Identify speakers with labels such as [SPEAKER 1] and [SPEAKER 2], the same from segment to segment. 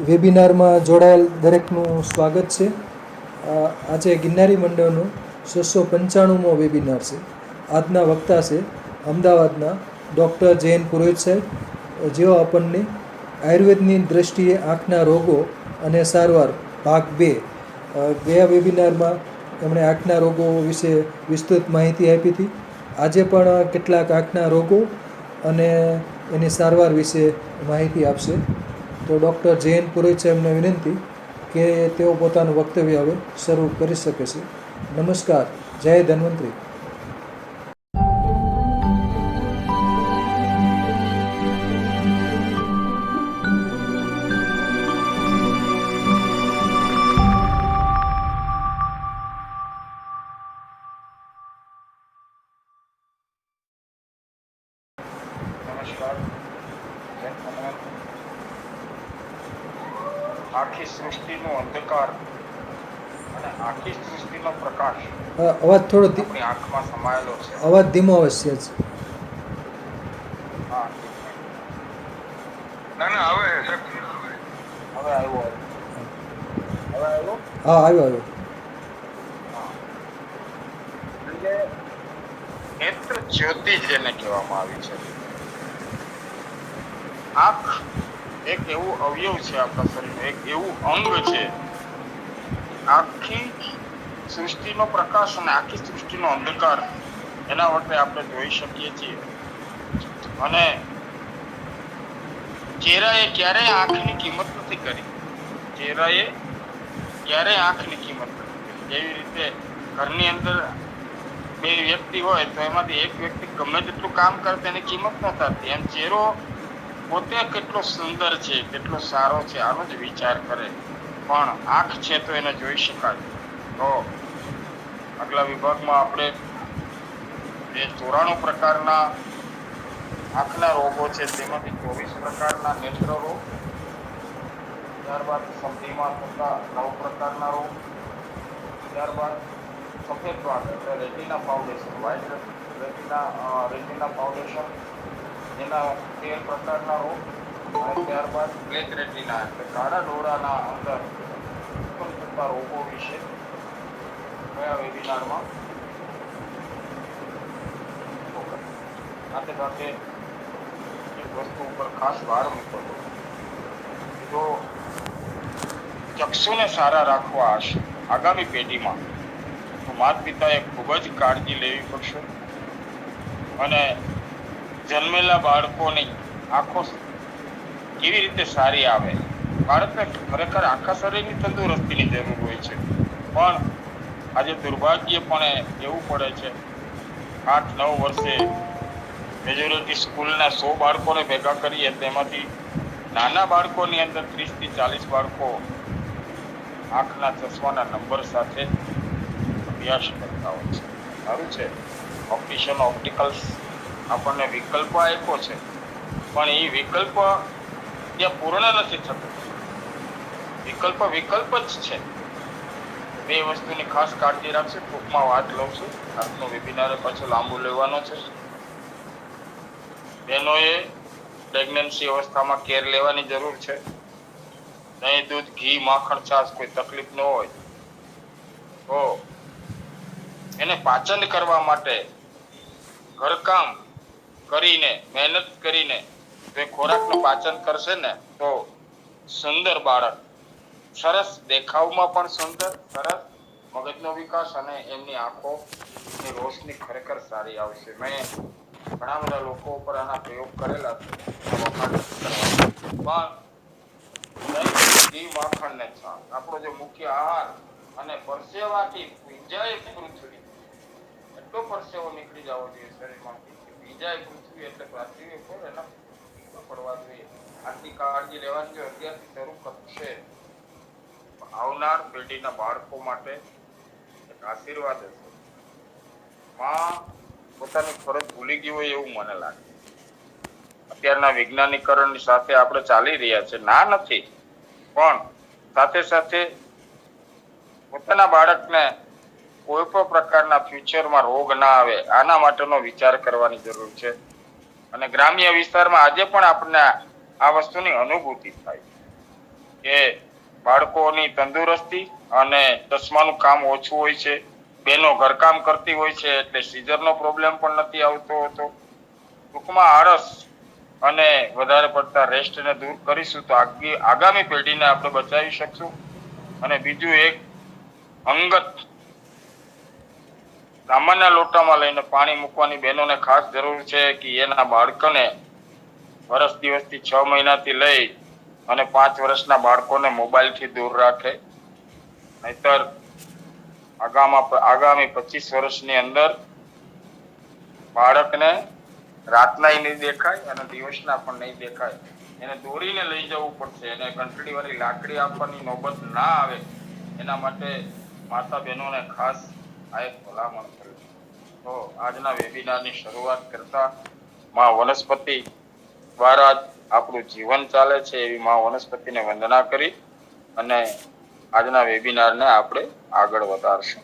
[SPEAKER 1] વેબિનારમાં જોડાયેલ દરેકનું સ્વાગત છે. આજે ગિરનારી મંડળનો 695મો વેબિનાર છે. આજના વક્તા છે અમદાવાદના ડૉક્ટર જયંત પુરોહિત સાહેબ, જેઓ આપણને આયુર્વેદની દૃષ્ટિએ આંખના રોગો અને સારવાર ભાગ 2, ગયા વેબિનારમાં એમણે આંખના રોગો વિશે વિસ્તૃત માહિતી આપી હતી. આજે પણ કેટલાક આંખના રોગો અને એની સારવાર વિશે માહિતી આપશે. તો ડૉક્ટર જયંત પુરોહિત સાહેબને વિનંતી કે તેઓ પોતાનું વક્તવ્ય હવે શરૂ કરી શકે છે. નમસ્કાર. જય ધન્વંતરી.
[SPEAKER 2] નમસ્કાર. આખી સૃષ્ટિનો અંધકાર અને આખી સૃષ્ટિનો પ્રકાશ
[SPEAKER 1] અવાજ થોડો
[SPEAKER 2] આપણી આંખમાં સમાયેલો છે.
[SPEAKER 1] અવાજ ધીમો આવશે જ.
[SPEAKER 2] હા, ના હવે આવ્યો.
[SPEAKER 1] હા, આવ્યો.
[SPEAKER 2] એટલે નેત્ર જ્યોતિ જેને કહેવામાં આવી છે. આંખ એક એવું અવયવ છે આપણા શરીરનું, એક એવું અંગ છે. આખી સૃષ્ટિનો પ્રકાશ અને આખી સૃષ્ટિનો અંધકાર એના વડે આપણે જોઈ શકીએ છીએ. અને ચહેરાએ ક્યારેય આંખની કિંમત નથી કરી. ચહેરાએ ક્યારેય આંખની કિંમત નથી કરી. જેવી રીતે ઘરની અંદર બે વ્યક્તિ હોય તો એમાંથી એક વ્યક્તિ ગમે તેટલું કામ કરે તેની કિંમત ન થતી, એમ ચહેરો પોતે કેટલો સુંદર છે, કેટલો સારો છે, આનો જ વિચાર કરે. પણ આંખ છે તો એને જોઈ શકાય. તો આગલા વિભાગમાં આપણે જે 94 પ્રકારના આંખના રોગો છે તેમાંથી 24 પ્રકારના નેત્ર રોગ, ત્યારબાદ સંધિમાં થતા 9 પ્રકારના રોગ, ત્યારબાદ સફેદ વાળ એટલે retina foundation, white retina foundation, એના 13 પ્રકારના રોગ, અને ત્યારબાદ બ્લેક રેટિના એટલે કાળા ડોળાના અંદર ઉત્પન્ન થતા રોગો વિશે કયા વેબિનારમાં સાથે સાથે એક વસ્તુ ઉપર ખાસ ભાર મૂક્યો હતો. જો ચક્ષુને સારા રાખવા હશે આગામી પેઢીમાં, તો માતા પિતાએ ખૂબ જ કાળજી લેવી પડશે. અને જન્મેલા બાળકોની આંખો કેવી રીતે સારી આવે. બાળકને ખરેખર આખા શરીરની તંદુરસ્તીની જરૂર હોય છે, પણ આજે દુર્ભાગ્યપણે એવું પડે છે 8-9 વર્ષે મેજોરિટી સ્કૂલના 100 બાળકોને ભેગા કરીએ તેમાંથી નાના બાળકોની અંદર 30 થી 40 બાળકો આંખના ચશ્માના નંબર સાથે અભ્યાસ કરતા હોય છે. સારું છે, ઓપ્ટિશિયન ઓપ્ટિકલ્સ આપણને વિકલ્પ આપ્યો છે, પણ એ વિકલ્પ ત્યાં પૂર્ણ નથી થતો. વિકલ્પ જ છે. બે વસ્તુની ખાસ કાળજી રાખશે. ટૂંકમાં વાત લઉં છું. આજનો વેબિનાર પાછો લાંબુ લેવાનો છે. બહેનોએ પ્રેગ્નન્સી અવસ્થામાં કેર લેવાની જરૂર છે. દહીં, દૂધ, ઘી, માખણ, છાશ કોઈ તકલીફ ન હોય તો એને પાચન કરવા માટે ઘરકામ કરીને, મહેનત કરીને જો ખોરાકનું પાચન કરશે ને તો સુંદર બાળક, સરસ દેખાવમાં પણ સુંદર, સરસ મગજનો વિકાસ અને એમની આંખોની રોશની ખરેખર સારી આવશે. મેં ઘણા બધા લોકો ઉપર આના પ્રયોગ કરેલા છે, વખાણ નથી કરવા, પણ દહીં, દૂધ, ઘી, માખણ ને છાશ આપણો જે મુખ્ય આહાર અને પરસેવાથી ભીંજાય પૃથ્વી, એટલો પરસેવો નીકળી જવો જોઈએ શરીરમાંથી કે ભીંજાય પૃથ્વી, એટલે પૃથ્વી ઉપર એના પડવા જોઈએ. આટલી કાળજી લેવાની જો અત્યારથી શરૂ કરશે આવનાર પેઢીના બાળકો માટે એક આશીર્વાદ હશે. માં પોતાની ફરજ ભૂલી ગઈ હોય એવું મને લાગે. અત્યારના વૈજ્ઞાનિકરણની સાથે આપણે ચાલી રહ્યા છે, ના નથી, પણ સાથે સાથે પોતાના બાળકને કોઈ પણ પ્રકારના ફ્યુચરમાં રોગ ના આવે આના માટેનો વિચાર કરવાની જરૂર છે. અને ગ્રામ્ય વિસ્તારમાં આજે પણ આપણને આ વસ્તુની અનુભૂતિ થાય. કે બાળકોની તંદુરસ્તી અને ચશ્માનું કામ ઓછું હોય છે, બહેનો ઘરકામ કરતી હોય છે એટલે સીઝરનો પ્રોબ્લેમ પણ નથી આવતો હોતો. ટૂંકમાં આળસ અને વધારે પડતા રેસ્ટને દૂર કરીશું તો આગામી પેઢીને આપણે બચાવી શકશું. અને બીજું એક અંગત સામાન્ય લોટામાં લઈને પાણી મૂકવાની બહેનોને ખાસ જરૂર છે કે એના બાળકોને વર્ષ દિવસથી 6 મહિનાથી લઈ અને 5 વર્ષના બાળકોને મોબાઈલથી દૂર રાખે. નહીતર આગામી 25 વર્ષની અંદર બાળકને રાતના નહીં દેખાય અને દિવસના પણ નહીં દેખાય. એને દોરીને લઈ જવું પડશે. એને ઘંટડી વાળી લાકડી આપવાની નોબત ના આવે એના માટે માતા બહેનોને ખાસ આ એક ભલામણ કરું છું. તો આજના વેબિનારની શરૂઆત કરતા માં વનસ્પતિ દ્વારા જ આપણું જીવન ચાલે છે એવી માં વનસ્પતિને વંદના કરી અને આજના વેબિનારને આપણે આગળ વધારશું.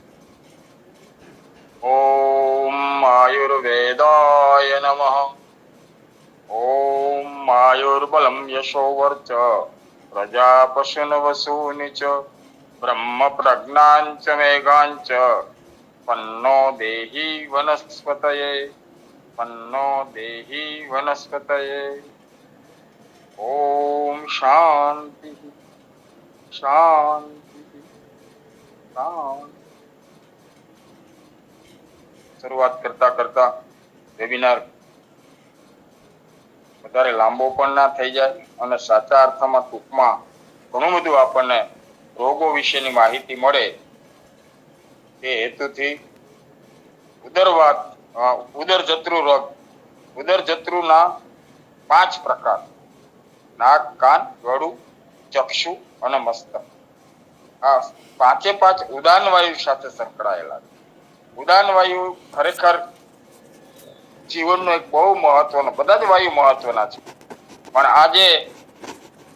[SPEAKER 2] ઓમ આયુર્વેદાય નમઃ. ઓમ આયુર્બલમ યશોવર્ચ પ્રજા પશુન વસૂનિ ચ બ્રહ્મ પ્રજ્ઞાંચ મેઘાંચ પન્નો દેહી વનસ્પતયે પન્નો દેહી વનસ્પતયે. ઓમ શાંતિ શાંતિ શાંતિ. શરૂઆત કરતા વેબિનાર વધારે લાંબો પણ ના થઈ જાય અને સાચા અર્થમાં ટૂંકમાં ઘણું બધું આપણને રોગો વિશેની માહિતી મળે એ હેતુથી ઉદરજત્રુ રોગ, ઉદરજત્રુના 5 પ્રકાર: નાક, કાન, ગળું, ચક્ષુ અને મસ્તક. આ 5 ઉદાન વાયુ સાથે સંકળાયેલા છે. ઉદાન વાયુ ખરેખર જીવનનો એક બહુ મહત્વનો, બધા જ વાયુ મહત્વના છે, પણ આજે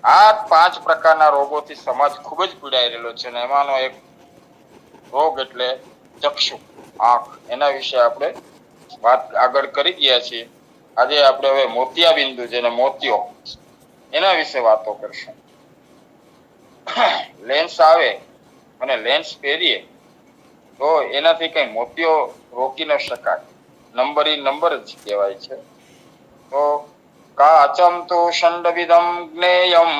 [SPEAKER 2] આ 5 પ્રકારના રોગોથી સમાજ ખૂબ જ પીડાઈ રહેલો છે અને એમાંનો એક રોગ એટલે ચક્ષુ, આંખ. એના વિશે આપણે વાત આગળ કરી ગયા છીએ. આજે આપણે હવે મોતિયાબિંદુ, જેને મોતિયો, એના વિશે વાતો કરશું. લેન્સ આવે અને લેન્સ પહેરીએ તો એનાથી કઈ મોતિયો રોકી ન શકાય. નંબર જ કહેવાય છે. તો કાચમ તો ષંડવિદમ જ્ઞેયમ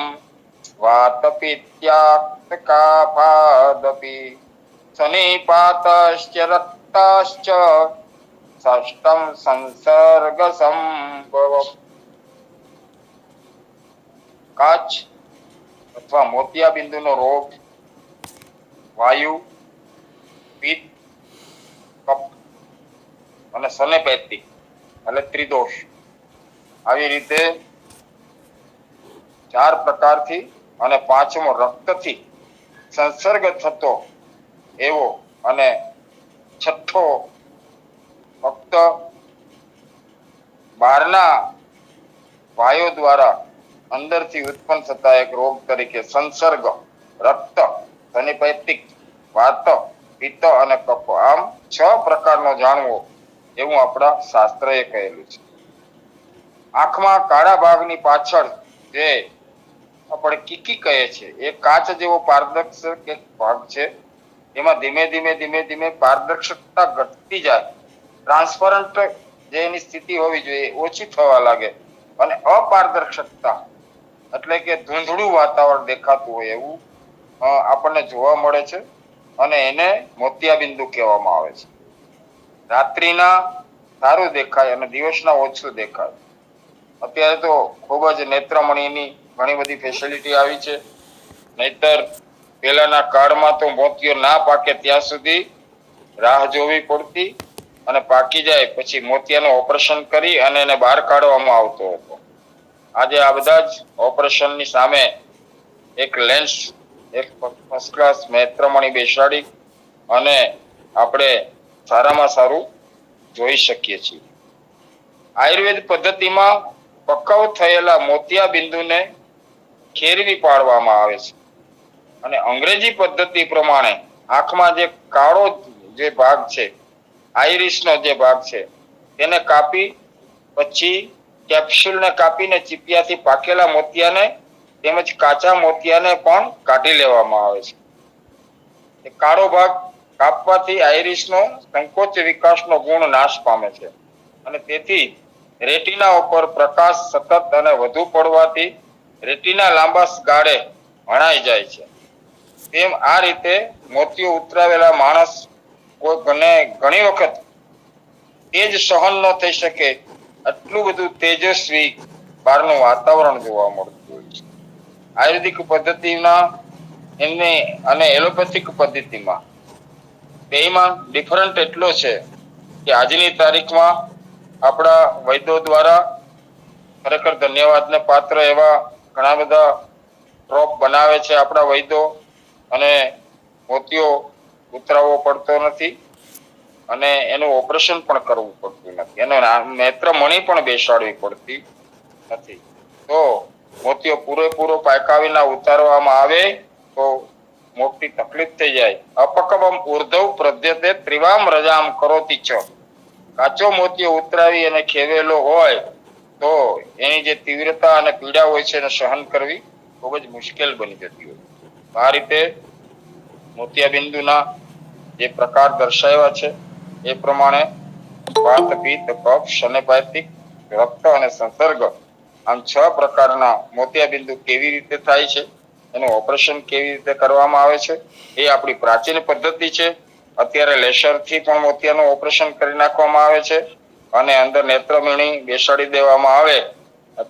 [SPEAKER 2] વાતપિત્યાક્ત કાપાદપી સનિપાતશ્ચ રક્તાશ્ચ ષષ્ટમ સંસર્ગ સંભવમ. કાચ અથવા મોતિયાબિંદુનો રોગ વાયુ, પિત્ત, કફ અને સનેપેથિક એટલે ત્રિદોષ, આવી રીતે 4 પ્રકારથી અને 5મો રક્તથી સંસર્ગ થતો એવો અને 6થો ફક્ત બહારના વાયુ દ્વારા અંદરથી ઉત્પન્ન થતા એક રોગ તરીકે સંસર્ગ, રક્ત, સનેપેથિક, વાત, પિત્ત અને કફ, આમ 6 પ્રકારનો જાણવો એવું આપણા શાસ્ત્રએ કહેલું છે. આંખમાં કાળા ભાગની પાછળ જે આપણે કીકી કહે છે, એ કાચ જેવો પારદર્શક એક ભાગ છે. એમાં ધીમે ધીમે પારદર્શકતા ઘટતી જાય. ટ્રાન્સપરન્ટ જે એની સ્થિતિ હોવી જોઈએ ઓછી થવા લાગે અને અપારદર્શકતા એટલે કે ધૂંધળું વાતાવરણ દેખાતું હોય એવું આપણને જોવા મળે છે અને એને મોતિયાબિંદુ કહેવામાં આવે છે. રાત્રિના સારું દેખાય અને દિવસના ઓછું દેખાય. અત્યારે તો ખૂબ જ નેત્રમણીની ઘણી બધી ફેસિલિટી આવી છે. નહીતર પહેલાના કાળમાં તો મોતિયો ના પાકે ત્યાં સુધી રાહ જોવી પડતી અને પાકી જાય પછી મોતિયાનું ઓપરેશન કરી અને એને બહાર કાઢવામાં આવતો હતો. આજે આ બધા જ ઓપરેશનની સામે એક લેન્સ, એક ફર્સ્ટ ક્લાસ નેત્રમણી બેસાડી અને આપણે સારામાં સારું જોઈ શકીએ છીએ. આયુર્વેદ પદ્ધતિમાં પક્કવ થયેલા મોતિયાબિંદુને ખેરવી પાડવામાં આવે છે અને અંગ્રેજી પદ્ધતિ પ્રમાણે આંખમાં જે કાળો જે ભાગ છે, આઈરિસનો જે ભાગ છે, તેને કાપી પછી કેપ્સ્યુલને કાપીને ચીપિયાથી પાકેલા મોતિયાને તેમજ કાચા મોતિયાને પણ કાઢી લેવામાં આવે છે. એ કાળો ભાગ કાપવાથી આઈરિસનો સંકોચ વિકાસનો ગુણ નાશ પામે છે અને તેથી રેટિના ઉપર પ્રકાશ સતત અને વધુ પડવાથી રેટિના લાંબા ગાળે ભણાઈ જાય છે. તેમ આ રીતે મોતિયો ઉતરાવેલા માણસ ઘણી વખત તેજ સહન ન થઈ શકે આટલું બધું તેજસ્વી બહારનું વાતાવરણ જોવા મળતું હોય છે. આયુર્વેદિક પદ્ધતિના અને એલોપેથિક પદ્ધતિમાં બેમાં ડિફરન્ટ એટલો છે કે આજની તારીખમાં આપણા વૈદ્યો દ્વારા ખરેખર ધન્યવાદને પાત્ર એવા ઘણા બધા ડ્રોપ બનાવે છે આપણા વૈદ્યો અને મોતિયો ઉતરાવવો પડતો નથી અને એનું ઓપરેશન પણ કરવું પડતું નથી, એનો નેત્રમણી પણ બેસાડવી પડતી નથી. તો મોતિયો પૂરેપૂરો પાયકાવીના ઉતારવામાં આવે તો મોટી તકલીફ થઈ જાય. અપકવમ ઉર્ધવ પ્રદ્યતે ત્રિવામ રજામ કરોતિ ચ. કાચો મોતિયો ઉતરાવી અને ખેવેલો હોય તો એની જે તીવ્રતા અને પીડા હોય છે એને સહન કરવી ખૂબ જ મુશ્કેલ બની જતી હોય. આ રીતે મોતિયાબિંદુના જે પ્રકાર દર્શાવ્યા છે એ પ્રમાણે વાત, પિત્ત, કફ, શનૈપાતિક, રક્ત અને સંસર્ગ આમ 6 પ્રકારના મોતિયાબિંદુ કેવી રીતે થાય છે, એનું ઓપરેશન કેવી રીતે કરવામાં આવે છે એ આપણી પ્રાચીન પદ્ધતિ છે. અત્યારે લેસરથી પણ મોતિયાનું ઓપરેશન કરી નાખવામાં આવે છે અને અંદર નેત્રમણી બેસાડી દેવામાં આવે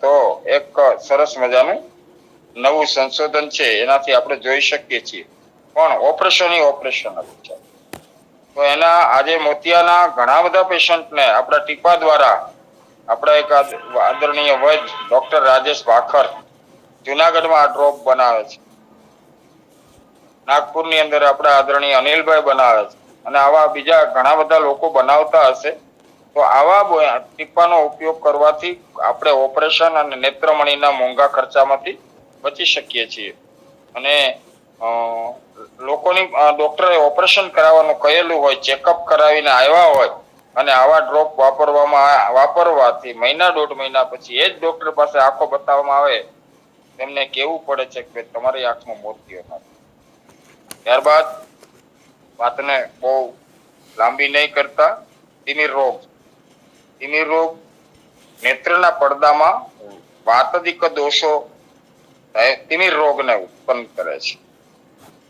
[SPEAKER 2] તો એક સરસ મજાનું નવું સંશોધન છે એનાથી આપણે જોઈ શકીએ છીએ. પણ ઓપરેશન હતું છે. તો એના આજે મોતિયાના ઘણા બધા પેશન્ટને આપણા ટીપા દ્વારા આપણા એક આદરણીય વૈદ ડોક્ટર રાજેશ ભાખર જુનાગઢમાં આ ડ્રોપ બનાવે છે. નાગપુરની અંદર આપણા આદરણીય અનિલભાઈ બનાવે છે અને આવા બીજા ઘણા બધા લોકો બનાવતા હશે. તો આવા ટીપાનો ઉપયોગ કરવાથી આપણે ઓપરેશન અને નેત્રમણીના મોંઘા ખર્ચામાંથી બચી શકીએ છીએ. અને લોકોની ડોક્ટરે ઓપરેશન કરાવવાનું કહેલું હોય, ચેકઅપ કરાવીને આવ્યા હોય અને આવા ડ્રોપ વાપરવાથી મહિના 1.5 મહિના પછી એ જ ડોક્ટર પાસે આંખો બતાવવામાં આવે તેમને કેવું પડે છે કે તમારી આંખમાં મોતિયો નથી. ત્યારબાદ વાતને બહુ લાંબી નહીં કરતા, તિમિર રોગ નેત્રના પડદામાં વાતદિક દોષો તિમિર રોગને ઉત્પન્ન કરે છે.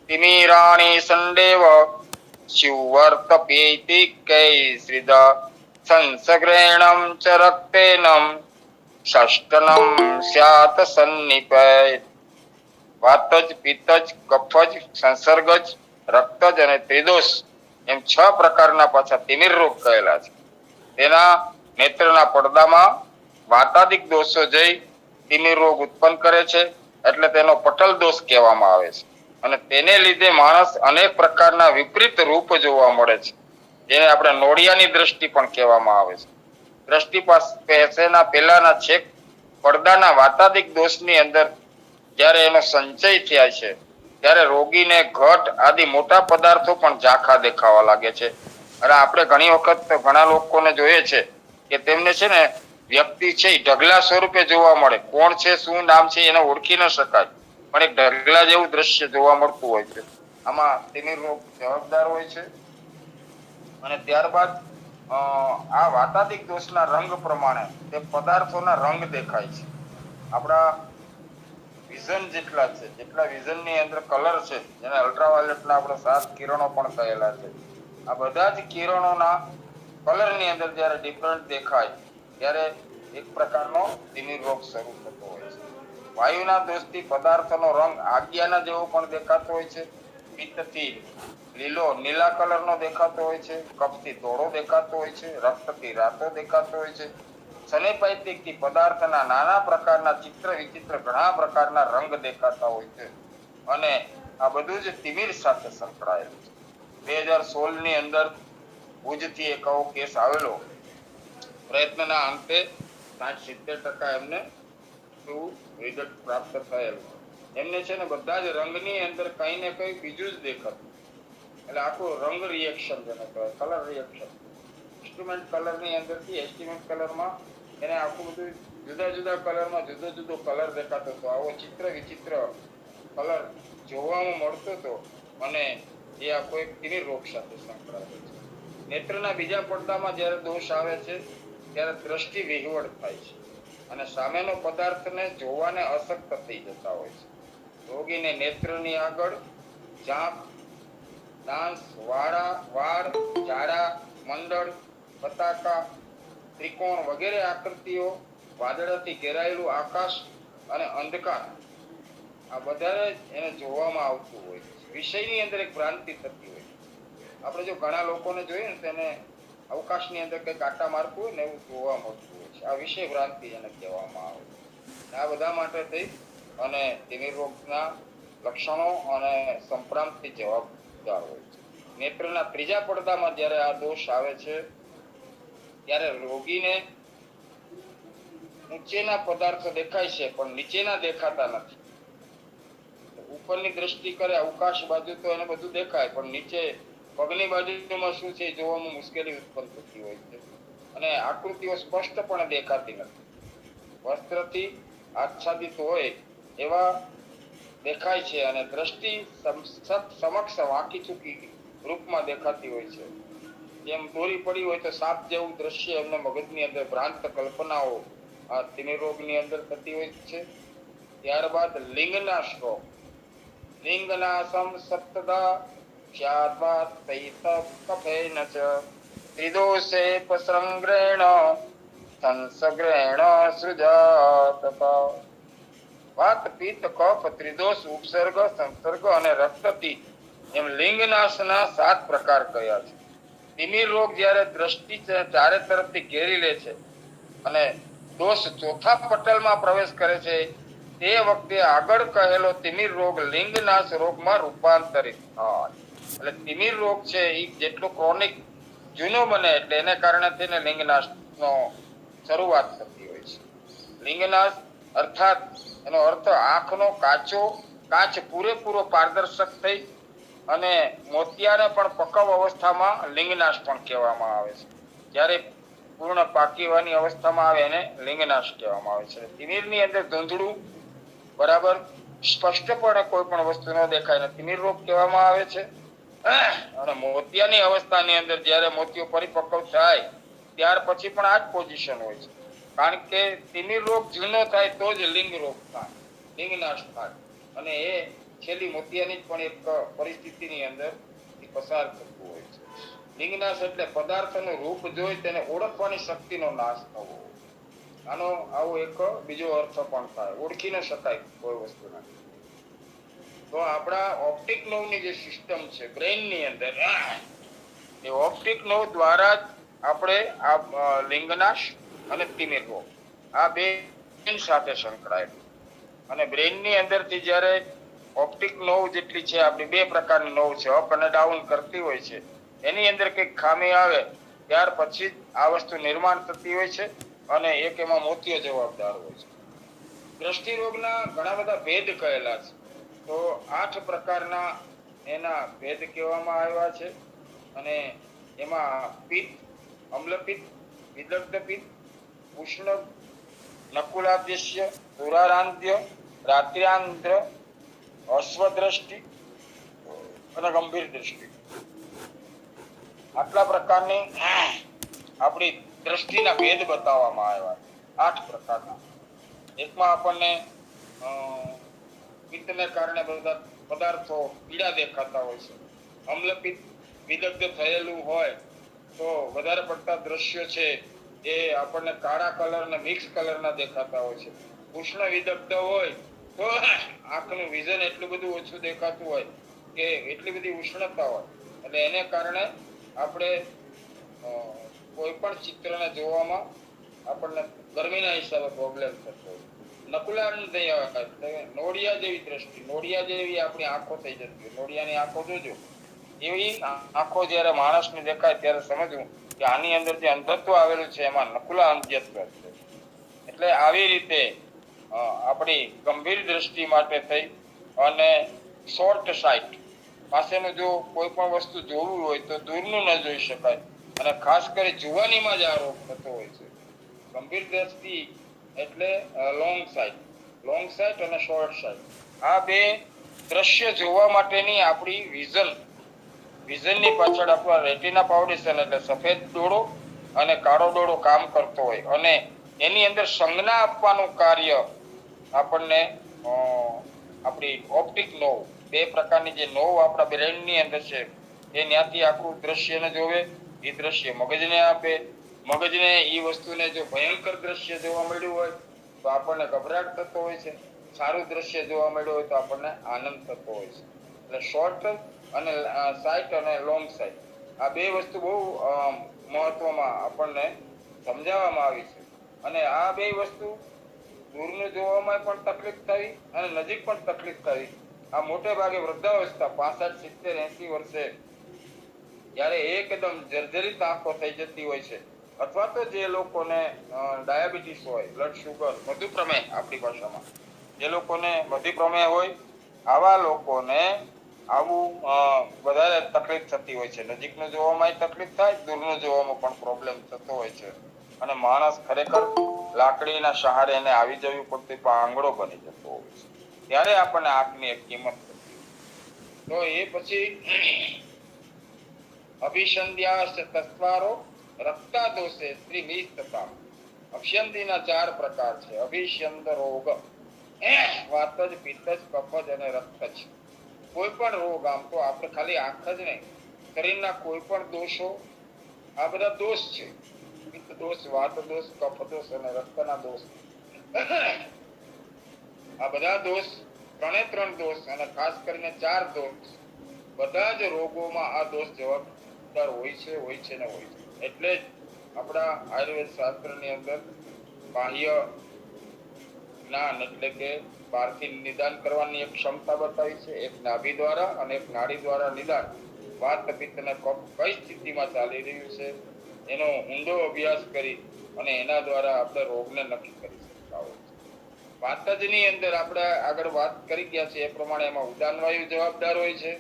[SPEAKER 2] તિમિરાણી સંડેવ શિવર્ત પીતિકૈ શ્રીદ સંસગ્રેણમ ચ રક્તેનમ ષષ્ટનમ સ્યાત સન્નિપૈત. વાતજ, પિત્તજ, કફજ, સંસર્ગજ, રક્તજ અને ત્રિદોષ એમ 6 પ્રકારના પાછા તિમિર રોગ કહેલા છે. તેના નેત્રના પડદામાં વાતાદિક દોષો જઈ તિમિર રોગ ઉત્પન્ન કરે છે એટલે તેનો પટલ દોષ કહેવામાં આવે છે અને તેને લીધે માણસ અનેક પ્રકારના વિપરીત રૂપ જોવા મળે છે, જેને આપણે નોળિયાની દ્રષ્ટિ પણ કહેવામાં આવે છે. દ્રષ્ટિ પાસેના પહેલાના છેક પડદાના વાતાદિક દોષની અંદર જ્યારે એનો સંચય થાય છે ત્યારે રોગીને ઘટ આદિ મોટા પદાર્થો પણ ઝાંખા દેખાવા લાગે છે. અને આપણે ઘણી વખત ઘણા લોકોને જોઈએ છે કે તેમને છે ને વ્યક્તિ છે એ ઢગલા સ્વરૂપે જોવા મળે. કોણ છે, શું નામ છે એને ઓળખી ન શકાય, પણ એક ઢગલા જેવું દ્રશ્ય જોવા મળતું હોય છે. આમાં તિમિર રોગ જવાબદાર હોય છે. અને ત્યારબાદ આ વાતાદિક દોષના રંગ પ્રમાણે તે પદાર્થોના રંગ દેખાય છે. આપણા વિઝન જેટલા વિઝનની અંદર કલર છે, જેને અલ્ટ્રાવાયોલેટના આપણે 7 કિરણો પણ કહેલા છે. આ બધા જ કિરણોના કલરની અંદર જ્યારે ડિફરન્ટ દેખાય ત્યારે એક પ્રકારનો તિમિર રોગ શરૂ થતો હોય છે. વાયુના દોષથી પદાર્થનો રંગ આગિયાના જેવો પણ દેખાતો હોય છે. પિત્તથી નીલા કલરનો દેખાતો હોય છે, કફથી ધોળો દેખાતો હોય છે, રક્તથી રાતો દેખાતો હોય છે. શનૈપાતિકથી પદાર્થના નાના પ્રકારના ચિત્ર વિચિત્ર ઘણા પ્રકારના રંગ દેખાતા હોય છે અને આ બધું જ તિમિર સાથે સંકળાયેલું છે. 2016 ની અંદર ભુજથી એક આવો કેસ આવેલો. પ્રયત્નના અંતે 60-70% એમને રિઝલ્ટ પ્રાપ્ત થયેલું. એમને છે ને બધા જ રંગની અંદર કંઈ ને કંઈ બીજું જ દેખાતું, એટલે આખું રંગ રિએક્શન જેને કહેવાય, કલર રિએક્શન. ઇન્સ્ટ્રુમેન્ટ કલરની અંદરથી એસ્ટિમેટ કલરમાં એને આખું બધું જુદા જુદા કલરમાં જુદો જુદો કલર દેખાતો હતો. આવો ચિત્ર વિચિત્ર કલર જોવામાં મળતો હતો અને એ આખો એક તિમિર રોગ સાથે સંકળાયેલો છે. નેત્રના બીજા પડદામાં જ્યારે દોષ આવે છે ત્યારે દ્રષ્ટિ વિહવળ થાય છે અને સામેનો પદાર્થને જોવાને અશક્ત થઈ જતા હોય છે. રોગીને નેત્રની આગળ ચાપ, ડાંસ, વાળ, જાડા, મંડળ, પતાકા, ત્રિકોણ વગેરે આકૃતિઓ, વાદળાથી ઘેરાયેલું આકાશ અને અંધકાર આ બધા એને જોવામાં આવતું હોય છે. વિષયની અંદર એક ભ્રાંતિ થતી હોય છે. આપણે જો ઘણા લોકોને જોઈએ ને તેને અવકાશની અંદર કંઈક આટા મારતું હોય ને એવું જોવા મળતું હોય છે. આ વિષય ભ્રાંતિ એને કહેવામાં આવે છે. આ બધા માટે થઈ અને તિમિર રોગના લક્ષણો અને સંપ્રાંતથી જવાબદાર હોય છે. નેત્રના ત્રીજા પડદામાં જ્યારે આ દોષ આવે છે ત્યારે રોગીને ઊંચેના પદાર્થો દેખાય છે પણ નીચેના દેખાતા નથી. ઉપરની દ્રષ્ટિ કરે અવકાશ બાજુ તો એને બધું દેખાય પણ નીચે પગની બાજુમાં શું છે જોવામાં મુશ્કેલી ઉત્પન્ન થતી હોય છે અને આકૃતિઓ સ્પષ્ટપણે દેખાતી નથી. વસ્ત્રથી આચ્છાદિત હોય એવા દેખાય છે અને દ્રષ્ટિ સમક્ષ વાંકી ચૂકી રૂપમાં દેખાતી હોય છે. જેમ દોરી પડી હોય તો સાપ જેવું દ્રશ્ય એમને મગજની અંદર ભ્રાંત કલ્પનાઓ આ તિમિર રોગની અંદર થતી હોય છે. ત્યારબાદ લિંગના સ્ટ્રોક. લિંગનાસમ સપ્તદા ક્ષાત્વા તૈત કફેન ચ ત્રિદોષે પસંગ્રેણ સંસગ્રેણ સૃજાતપ. વાત, પિત્ત, કફ, ત્રિદોષ, ઉપસર્ગ, સંસર્ગ અને રક્તથી એમ લિંગનાશના 7 પ્રકાર કયા છે. તિમિર રોગ જ્યારે દ્રષ્ટિ ચારે તરફથી ઘેરી લે છે અને દોષ ચોથા પટલમાં પ્રવેશ કરે છે તે વખતે આગળ કહેલો તિમિર રોગ લિંગનાશ રોગમાં રૂપાંતરિત થાય. એટલે તિમિર રોગ છે એ જેટલો ક્રોનિક જૂનો બને એટલે એને કારણે થઈને લિંગનાશનો શરૂઆત થતી હોય છે. લિંગનાશ અર્થાત એનો અર્થ આંખનો કાચ પૂરેપૂરો પારદર્શક થઈ અને મોતિયાને પણ પકવ અવસ્થામાં લિંગનાશ પણ કહેવામાં આવે છે. જ્યારે પૂર્ણ પાકીવાની અવસ્થામાં આવે એને લિંગનાશ કહેવામાં આવે છે. તિમિરની અંદર ધૂંધળું બરાબર સ્પષ્ટપણે કોઈ પણ વસ્તુ ન દેખાય ને તિમિર રોગ કહેવામાં આવે છે. અને મોતિયાની અવસ્થાની અંદર જ્યારે મોતિયો પરિપક્વ થાય ત્યાર પછી પણ આ જ પોઝિશન હોય છે. કારણ કે તિમિર રોગ જૂનો થાય તો જ લિંગ રોગ થાય, લિંગનાશ થાય અને એ છેલ્લી મોતિયાની જ પણ એક પરિસ્થિતિની અંદર પસાર થતું હોય છે. લિંગનાશ એટલે પદાર્થનું રૂપ જોઈ તેને ઓળખવાની શક્તિનો નાશ થવો. આનો આવો એક બીજો અર્થ પણ થાય, ઓળખી ન શકાય કોઈ વસ્તુના. તો આપણા ઓપ્ટિક નર્વની જે સિસ્ટમ છે બ્રેઇનની અંદર, એ ઓપ્ટિક નર્વ દ્વારા જ આપણે આ લિંગનાશ અને તિમિર રોગ આ બે સાથે સંકળાયેલું. અને બ્રેઇનની અંદરથી જ્યારે ઓપ્ટિક નર્વ જેટલી છે આપણી 2 પ્રકારની નર્વ છે, અપ અને ડાઉન કરતી હોય છે, એની અંદર કંઈક ખામી આવે ત્યાર પછી જ આ વસ્તુ નિર્માણ થતી હોય છે અને એક એમાં મોતિયો જવાબદાર હોય છે. દ્રષ્ટિ રોગના ઘણા બધા ભેદ કહેલા છે. તો 8 પ્રકારના એના ભેદ કહેવામાં આવ્યા છે અને એમાં પિત્ત, અમ્લપિત્ત, વિદગ્ધ પિત્ત, ઉષ્ણ, નકુલાદ્યસ્ય, દુરારાંધ્ય, રાત્ર્યાંધ્ર, અશ્વદ્રષ્ટિ અને ગંભીર દ્રષ્ટિ. આટલા પ્રકારની આપણી દ્રષ્ટિના ભેદ બતાવવામાં આવ્યા છે. 8 પ્રકારના. એકમાં આપણને પિત્તને કારણે બધા પદાર્થો પીળા દેખાતા હોય છે. અમ્લપિત્ત વિદગ્ધ થયેલું હોય તો વધારે પડતા દ્રશ્યો છે એ આપણને કાળા કલર અને મિક્સ કલરના દેખાતા હોય છે. ઉષ્ણ વિદગ્ધ હોય તો આંખનું વિઝન એટલું બધું ઓછું દેખાતું હોય કે એટલી બધી ઉષ્ણતા હોય એટલે એને કારણે આપણે કોઈ પણ ચિત્રને જોવામાં આપણને ગરમીના હિસાબે પ્રોબ્લેમ થતો હોય. નોળિયા જેવી દ્રષ્ટિ, નોળિયા જેવી આપણી આંખો થઈ જતી હોય. નોળિયાની આંખો જોજો, એવી આંખો જ્યારે માણસને દેખાય ત્યારે સમજવું કે આની અંદર જે અંધત્વ આવેલું છે એમાં નકુલા અંધત્વ છે. એટલે આવી રીતે આપણી ગંભીર દ્રષ્ટિ માટે થઈ અને શોર્ટ સાઇટ પાસેનું જો કોઈ પણ વસ્તુ જોવું હોય તો દૂરનું ન જોઈ શકાય અને ખાસ કરી જુવાનીમાં જ આ રોગ થતો હોય છે. ગંભીર દ્રષ્ટિ એટલે લોંગ સાઇટ અને શોર્ટ સાઇટ, આ બે દ્રશ્ય જોવા માટેની આપણી વિઝનની પાછળ આપણા રેટિના ફાઉન્ડેશન એટલે સફેદ ડોળો અને કાળો ડોળો કામ કરતો હોય અને એની અંદર સંજ્ઞા આપવાનું કાર્ય આપણને આપણી ઓપ્ટિક નોવ, બે પ્રકારની જે નોવ આપણા બ્રેનની અંદર છે એ ત્યાંથી આખું દ્રશ્યને જોવે, એ દ્રશ્ય મગજને આપે, મગજને એ વસ્તુને જો ભયંકર દ્રશ્ય જોવા મળ્યું હોય તો આપણને ગભરાટ થતો હોય છે, સારું દ્રશ્ય જોવા મળ્યું હોય તો આપણને આનંદ થતો હોય છે. એટલે શોર્ટ અને સાઇટ અને લોંગ સાઇટ આ બે વસ્તુ બહુ મહત્વમાં આપણને સમજાવવામાં આવી છે. અને આ બે વસ્તુ દૂરનું જોવામાં પણ તકલીફ થઈ અને નજીક પણ તકલીફ થઈ. આ મોટે ભાગે વૃદ્ધાવસ્થા 65, 70, 80 વર્ષે જ્યારે એકદમ જર્જરિત આંખો થઈ જતી હોય છે, અથવા તો જે લોકોને ડાયાબિટીસ હોય, બ્લડ શુગર, મધુપ્રમેહ આપણી ભાષામાં, જે લોકોને મધુપ્રમેહ હોય, આવા લોકોને આવું વધારે તકલીફ થતી હોય છે. નજીકનું જોવામાં તકલીફ થાય, દૂરનું જોવામાં પણ પ્રોબ્લેમ થતો હોય છે અને માણસ ખરેખર લાકડીના સહારે એને આવી જવી પડતી પાંગડો બની જતો હોય છે. ત્યારે આપણને આંખની એક કિંમત થતી હોય. તો એ પછી અભિસંધ્યાસ તસ્વારો રક્તા દોષે સ્ત્રી નિસ્તતા. અભિસંધિના 4 પ્રકાર છે. અભિસંધ રોગ, વાતજ, પિત્તજ, કફજ અને રક્તજ. કોઈ પણ રોગ, આમ તો આપણે ખાલી આંખ જ નહીં, શરીરના કોઈ પણ દોષો, આ બધા દોષ છે. પિત્ત દોષ, વાત દોષ, કફ દોષ અને રક્તના દોષ, આ બધા દોષ, 3 દોષ અને ખાસ કરીને 4 દોષ, બધા જ રોગોમાં આ દોષ જવાબદાર હોય છે ને હોય છે. એટલે જ આપણા આયુર્વેદ શાસ્ત્રની અંદર બાહ્ય જ્ઞાન એટલે કે બહારથી નિદાન કરવાની એક ક્ષમતા બતાવી છે, એક નાભી દ્વારા અને એક નાડી દ્વારા નિદાન. વાત, પિત્ત અને કફ કઈ સ્થિતિમાં ચાલી રહ્યું છે એનો ઊંડો અભ્યાસ કરી અને એના દ્વારા આપણે રોગને નક્કી કરી શકતા હોય છે. વાતજની અંદર આપણે આગળ વાત કરી ગયા છે એ પ્રમાણે એમાં ઉદાન વાયુ જવાબદાર હોય છે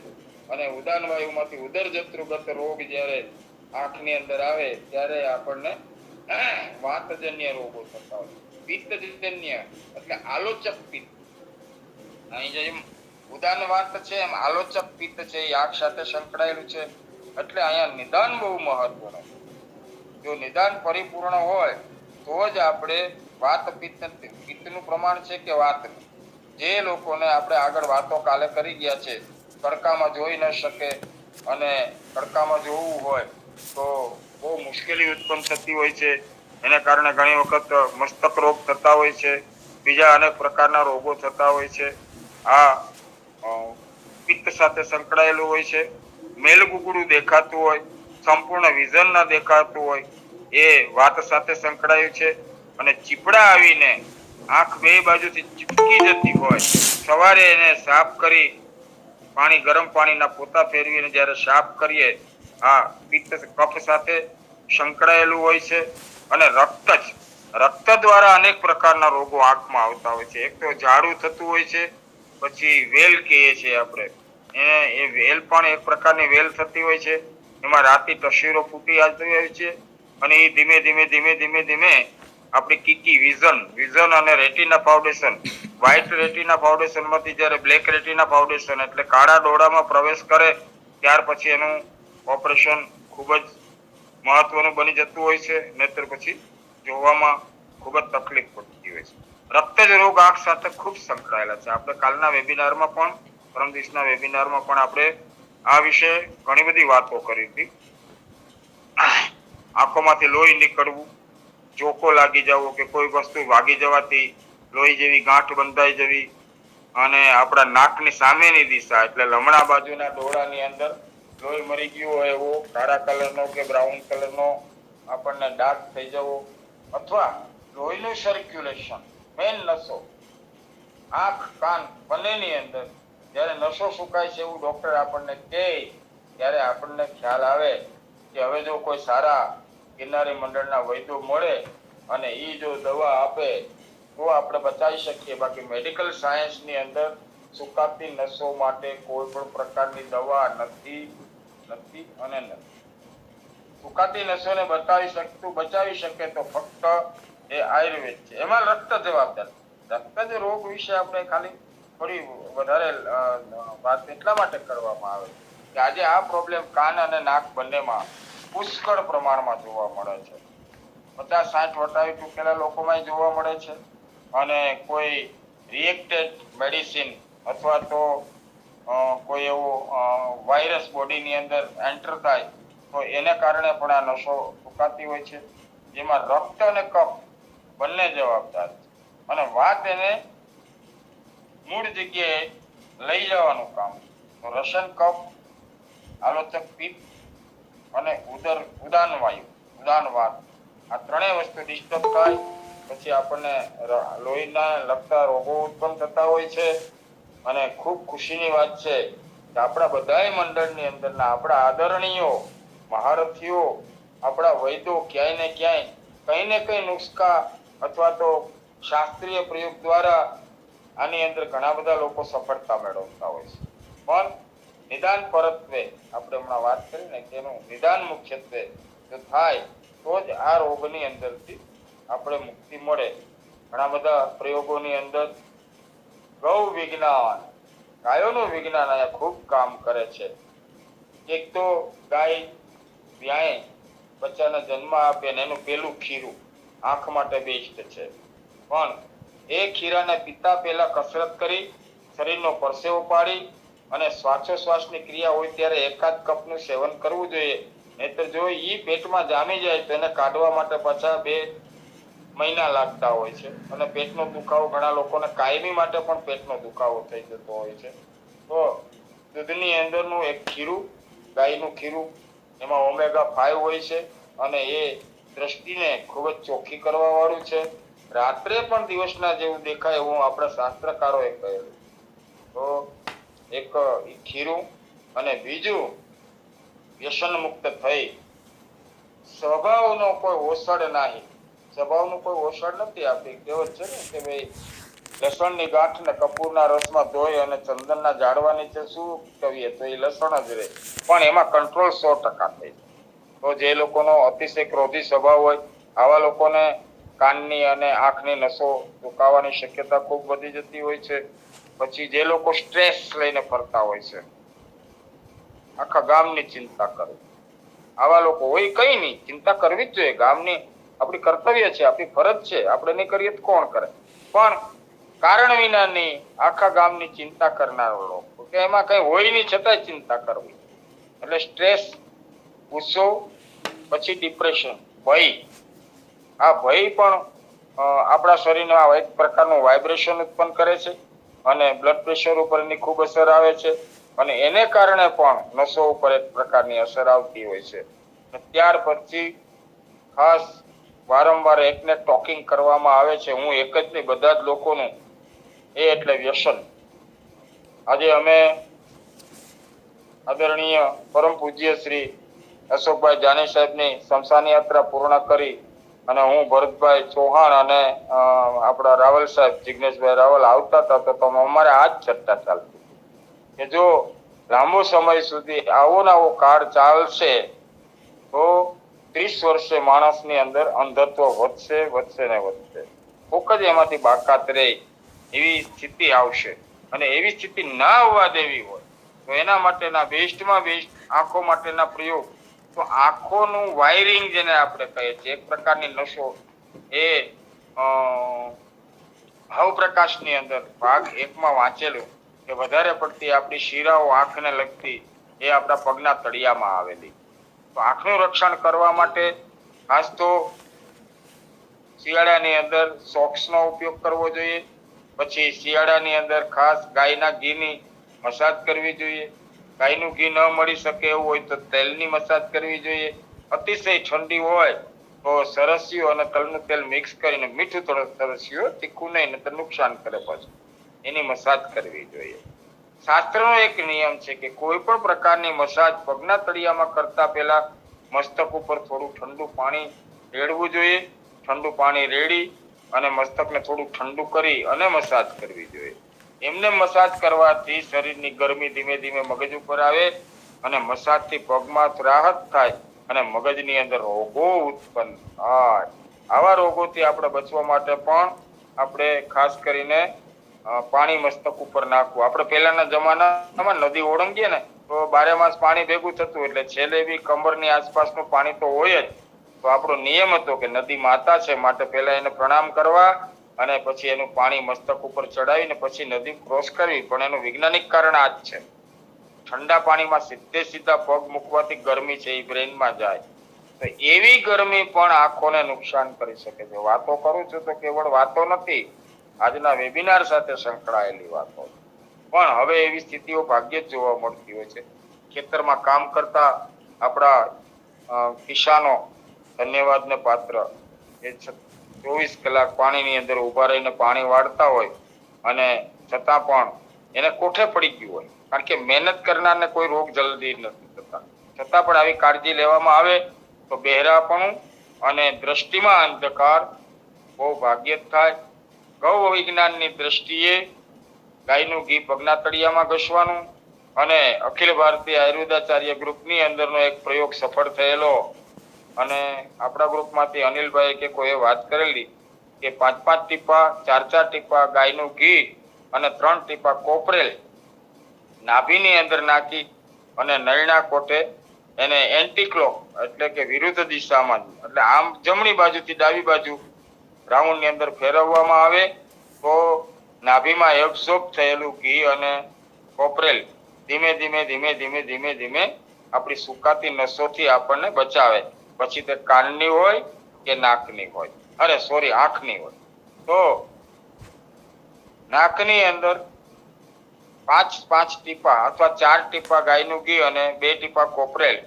[SPEAKER 2] અને ઉદાન વાયુમાંથી ઉદરજત્રુગત રોગ જ્યારે આંખની અંદર આવે ત્યારે આપણને વાતજન્ય રોગો થતા હોય. પિત્તજન્ય એટલે આલોચક પિત્ત, અહીં જેમ ઉદાન વાત છે એમ આલોચક પિત્ત છે, એ આંખ સાથે સંકળાયેલું છે. એટલે અહીંયા નિદાન બહુ મહત્વનું. જો નિદાન પરિપૂર્ણ હોય તો જ આપણે વાત પિત્તનું પ્રમાણ છે કે વાતનું. જે લોકોને આપણે આગળ વાતો કાલે કરી ગયા છે, તડકામાં જોઈ ન શકે અને તડકામાં જોવું હોય તો બહુ મુશ્કેલી ઉત્પન્ન થતી હોય છે. એને કારણે ઘણી વખત મસ્તક રોગ થતા હોય છે, બીજા અનેક પ્રકારના રોગો થતા હોય છે. આ પિત્ત સાથે સંકળાયેલું હોય છે. મેલગુગડું દેખાતું હોય, સંપૂર્ણ વિઝન ના દેખાતું હોય, એ વાત સાથે સંકળાયું છે. અને ચીપડા આવીને આંખ બે બાજુથી ચીપકી જતી હોય, સવારે એને સાફ કરી ગરમ પાણીના પોતા ફેરવીને જ્યારે સાફ કરીએ, આ પિત્ત કફ સાથે સંકળાયેલું હોય છે. અને રક્ત દ્વારા અનેક પ્રકારના રોગો આંખમાં આવતા હોય છે. એક તો ઝાડું થતું હોય છે, પછી વેલ કહીએ છીએ આપણે, એ વેલ પણ એક પ્રકારની વેલ થતી હોય છે. એમાં રાતી તસવીરો ફૂટી આવતી હોય છે અને એ ધીમે ધીમે આપણી કીકી વિઝન અને retina foundation, white retina foundation માંથી જ્યારે બ્લેક રેટિના ફાઉન્ડેશન એટલે કાળા ડોળામાં પ્રવેશ કરે ત્યાર પછી એનું ઓપરેશન ખૂબ જ મહત્વનું બની જતું હોય છે. નહીતર પછી જોવામાં ખૂબ જ તકલીફ પડતી હોય છે. રક્તજ રોગ આંખ સાથે ખૂબ સંકળાયેલા છે. આપણે કાલના વેબિનારમાં પણ, પરમ દિવસના વેબિનારમાં પણ આપણે આ વિશે ઘણી બધી વાતો કરી હતી. આંખોમાંથી લોહી નીકળવું, જોકો લાગી જવો કે કોઈ વસ્તુ વાગી જવાથી લોહી જેવી ગાંઠ બંધાઈ જવી, અને આપણા નાકની સામેની દિશા એટલે લમણા બાજુના ડોળાની અંદર લોહી મરી ગયું હોય એવો કાળા કલરનો કે બ્રાઉન કલરનો આપણને ડાર્ક થઈ જવો, અથવા લોહીનું સર્ક્યુલેશન, મેન નસો આંખ કાન બંનેની અંદર જ્યારે નસો સુકાય છે એવું ડોક્ટર આપણને કહે ત્યારે આપણને ખ્યાલ આવે કે હવે જો કોઈ સારા ગિરનારી મંડળના વૈદ્યો મળે અને એ જો દવા આપે તો આપણે બચાવી શકીએ. બાકી મેડિકલ સાયન્સની અંદર સુકાતી નસો માટે કોઈ પણ પ્રકારની દવા નથી. સુકાતી નસોને બચાવી શકે તો ફક્ત એ આયુર્વેદ છે. એમાં રક્ત જવાબદાર. રક્ત રોગ વિશે આપણે ખાલી થોડી વધારે વાત એટલા માટે કરવામાં આવે કે આજે આ પ્રોબ્લેમ કાન અને નાક બંનેમાં પુષ્કળ પ્રમાણમાં જોવા મળે છે. 50-60 વટાવી ચૂકેલા લોકોમાં જોવા મળે છે. અને કોઈ રિએક્ટેડ મેડિસિન અથવા તો કોઈ એવો વાયરસ બોડીની અંદર એન્ટર થાય તો એને કારણે પણ આ નસો ફૂંકાતી હોય છે, જેમાં રક્ત અને કફ બંને જવાબદાર છે. અને વાત એને મૂળ જગ્યાએ લઈ જવાનું કામ. તો રસન કફ, આલોચક પિત્ત અને ઉદાન વાયુ, ઉદાન વાત, આ ત્રણેય વસ્તુ ડિસ્ટર્બ થાય પછી આપણને લોહીના લગતા રોગો ઉત્પન્ન થતા હોય છે. અને ખૂબ ખુશીની વાત છે કે આપણા બધાય મંડળની અંદરના આપણા આદરણીયો, મહારથીઓ, આપણા વૈદો ક્યાંય ને ક્યાંય કંઈ ને કંઈ નુસ્ખા અથવા તો શાસ્ત્રીય પ્રયોગ દ્વારા આની અંદર ઘણા બધા લોકો સફળતા મેળવતા હોય છે. પણ નિદાન પરત્વે આપણે હમણાં વાત કરી ને કે એનું નિદાન મુખ્યત્વે જો થાય તો જ આ રોગની અંદરથી આપણે મુક્તિ મળે. ઘણા બધા પ્રયોગોની અંદર ગૌ વિજ્ઞાન, ગાયોનું વિજ્ઞાન અહીંયા ખૂબ કામ કરે છે. એક તો ગાય વ્યાય બચ્ચાને જન્મ આપે ને એનું પેલું ખીરું આંખ માટે બેસ્ટ છે. પણ એ ખીરાને પીતા પહેલા કસરત કરી, શરીરનો પરસેવો પાડી અને શ્વાસોશ્વાસની ક્રિયા હોય ત્યારે એકાદ કપનું સેવન કરવું જોઈએ. નહીતર જો ઈ પેટમાં જામી જાય તો એને કાઢવા માટે પાછા 2 મહિના લાગતા હોય છે. અને પેટનો દુખાવો ઘણા લોકોને કાયમી માટે પણ પેટનો દુખાવો થઈ જતો હોય છે. તો દૂધની અંદરનું એક ખીરું, ગાયનું ખીરું, એમાં ઓમેગા 5 હોય છે અને એ દ્રષ્ટિને ખૂબ જ ચોખ્ખી કરવા વાળું છે. રાત્રે પણ દિવસના જેવું દેખાય એવું આપણા શાસ્ત્રકારોએ કહેલું. તો એક ખીરું અને બીજું વ્યસન મુક્ત થઈ સ્વભાવનો કોઈ ઓસડ નહીં. સ્વભાવનું કોઈ ઓસડ નથી. આપણી કહેવત છે ને કે ભાઈ લસણની ગાંઠને કપૂરના રસમાં ધોઈ અને ચંદનના ઝાડવા નીચે શું કહીએ તો એ લસણ જ રહે, પણ એમાં કંટ્રોલ 100% થઈ જાય. તો જે લોકોનો અતિશય ક્રોધી સ્વભાવ હોય આવા લોકોને કાનની અને આંખની નસો દુખાવાની શક્યતા ખૂબ વધી જતી હોય છે. પછી જે લોકો સ્ટ્રેસ લઈને ફરતા હોય છે, આખા ગામની ચિંતા કરવી, આવા લોકો હોય કઈ નહીં, ચિંતા કરવી જ જોઈએ. ગામની આપણી કર્તવ્ય છે, આપણી ફરજ છે, આપણે નહીં કરીએ તો કોણ કરે? પણ કારણ વિનાની આખા ગામની ચિંતા કરનાર લોકો કે એમાં કઈ હોય નહીં છતાંય ચિંતા કરવી, એટલે સ્ટ્રેસ, ગુસ્સો, પછી ડિપ્રેશન, ભય. આ ભય પણ આપણા શરીરમાં એક પ્રકારનું વાઇબ્રેશન ઉત્પન્ન કરે છે અને બ્લડ પ્રેશર ઉપર એની ખૂબ અસર આવે છે અને એને કારણે પણ નસો ઉપર એક પ્રકારની અસર આવતી હોય છે. ત્યાર પછી ખાસ વારંવાર એકને ટોકિંગ કરવામાં આવે છે, હું એક જ નહીં બધા જ લોકોનું, એ એટલે વ્યસન. આજે અમે આદરણીય પરમ પૂજ્ય શ્રી અશોકભાઈ જાની સાહેબની સ્મશાન યાત્રા પૂર્ણ કરી અને હું ભરતભાઈ ચૌહાણ અને આપણા રાવલ સાહેબ જિગ્નેશભાઈ રાવલ આવતા હતા તો અમારે આ જ ચર્ચા ચાલતી કે જો લાંબો સમય સુધી આવો ને આવો કાળ ચાલશે તો 30 વર્ષે માણસની અંદર અંધત્વ વધશે વધશે ને વધશે. કોક જ એમાંથી બાકાત રહે એવી સ્થિતિ આવશે અને એવી સ્થિતિ ના આવવા દેવી હોય તો એના માટેના બેસ્ટમાં બેસ્ટ આંખો માટેના પ્રયોગ. તો આંખોનું વાયરિંગ જેને આપણે કહીએ છીએ, એક પ્રકારની નસો, એ ભાવપ્રકાશની અંદર ભાગ 1માં વાંચેલું કે વધારે પડતી આપણી શિરાઓ આંખને લગતી એ આપણા પગના તળિયામાં આવેલી. તો આંખનું રક્ષણ કરવા માટે ખાસ તો શિયાળાની અંદર સોક્સનો ઉપયોગ કરવો જોઈએ. પછી શિયાળાની અંદર ખાસ ગાયના ઘીની મસાજ કરવી જોઈએ. ગાયનું ઘી ન મળી શકે એવું હોય તો તેલની મસાજ કરવી જોઈએ. અતિશય ઠંડી હોય તો સરસિયું અને તલનું તેલ મિક્સ કરીને, મીઠું થોડું સરસિયું, તીખું નહીં તો નુકસાન કરે, પછી એની મસાજ કરવી જોઈએ. શાસ્ત્રનો એક નિયમ છે કે કોઈ પણ પ્રકારની મસાજ પગના તળિયામાં કરતા પહેલા મસ્તક ઉપર થોડું ઠંડુ પાણી રેડવું જોઈએ. ઠંડુ પાણી રેડી અને મસ્તકને થોડું ઠંડુ કરી અને મસાજ કરવી જોઈએ. એમને મસાજ કરવાથી શરીરની ગરમી ધીમે ધીમે મગજ ઉપર આવે અને મસાજથી પગમાં રાહત થાય અને મગજની અંદર રોગો ઉત્પન્ન થાય. આવા રોગોથી આપણે બચવા માટે પણ આપણે ખાસ કરીને પાણી મસ્તક ઉપર નાખવું. આપણે પહેલાના જમાનામાં નદી ઓળંગીએ ને તો 12 માસ પાણી ભેગું થતું, એટલે છેલ્લે બી કમરની આસપાસનું પાણી તો હોય જ. તો આપણો નિયમ હતો કે નદી માતા છે માટે પહેલા એને પ્રણામ કરવા અને પછી એનું પાણી મસ્તક ઉપર ચડાવીને પછી નદી ક્રોસ કરવી. પણ એનું વૈજ્ઞાનિક કારણ આ જ છે. ઠંડા પાણીમાં સીધા પગ મૂકવાથી ગરમી છે એ બ્રેનમાં જાય, તો એવી ગરમી પણ આંખોને નુકસાન કરી શકે છે. વાતો કરું છું તો કેવળ વાતો નથી, આજના વેબિનાર સાથે સંકળાયેલી વાતો. પણ હવે એવી સ્થિતિઓ ભાગ્યે જ જોવા મળતી હોય છે. ખેતરમાં કામ કરતા આપણા કિસાનો ધન્યવાદને પાત્ર, એ 24 કલાક પાણીની અંદર ઉભા રહીને પાણી વાળતા હોય અને છતાં પણ એને કોઠે પડી ગયું હોય, કારણ કે મહેનત કરનારને કોઈ રોગ જલ્દી નથી થતા. છતાં પણ આવી કાળજી લેવામાં આવે તો બહેરાપણું અને દ્રષ્ટિમાં અંધકાર બહુ ભાગ્યે જ થાય. ગૌ વિજ્ઞાનની દ્રષ્ટિએ ગાયનું ઘી પગના તળિયામાં ઘસવાનું અને અખિલ ભારતીય આયુર્વેદાચાર્ય ગ્રુપની અંદરનો એક પ્રયોગ સફળ થયેલો, અને આપણા ગ્રુપમાંથી અનિલભાઈ કે કોઈએ વાત કરેલી કે 5-5 ટીપા 4-4 ટીપા ગાયનું ઘી અને 3 ટીપા કોપરેલ નાભીની અંદર નાખી અને નળના કોટે એને એન્ટીક્લોક એટલે કે વિરુદ્ધ દિશામાં, એટલે આમ જમણી બાજુથી ડાબી બાજુ રાઉન્ડની અંદર ફેરવવામાં આવે તો નાભીમાં એબ્સોર્બ થયેલું ઘી અને કોપરેલ ધીમે ધીમે આપણી સુકાતી નસોથી આપણને બચાવે. પછી તે કાનની હોય કે નાકની હોય, આંખની હોય. તો નાકની અંદર 5 ટીપા અથવા 4 ટીપા ગાયનું ઘી અને 2 ટીપા કોપરેલ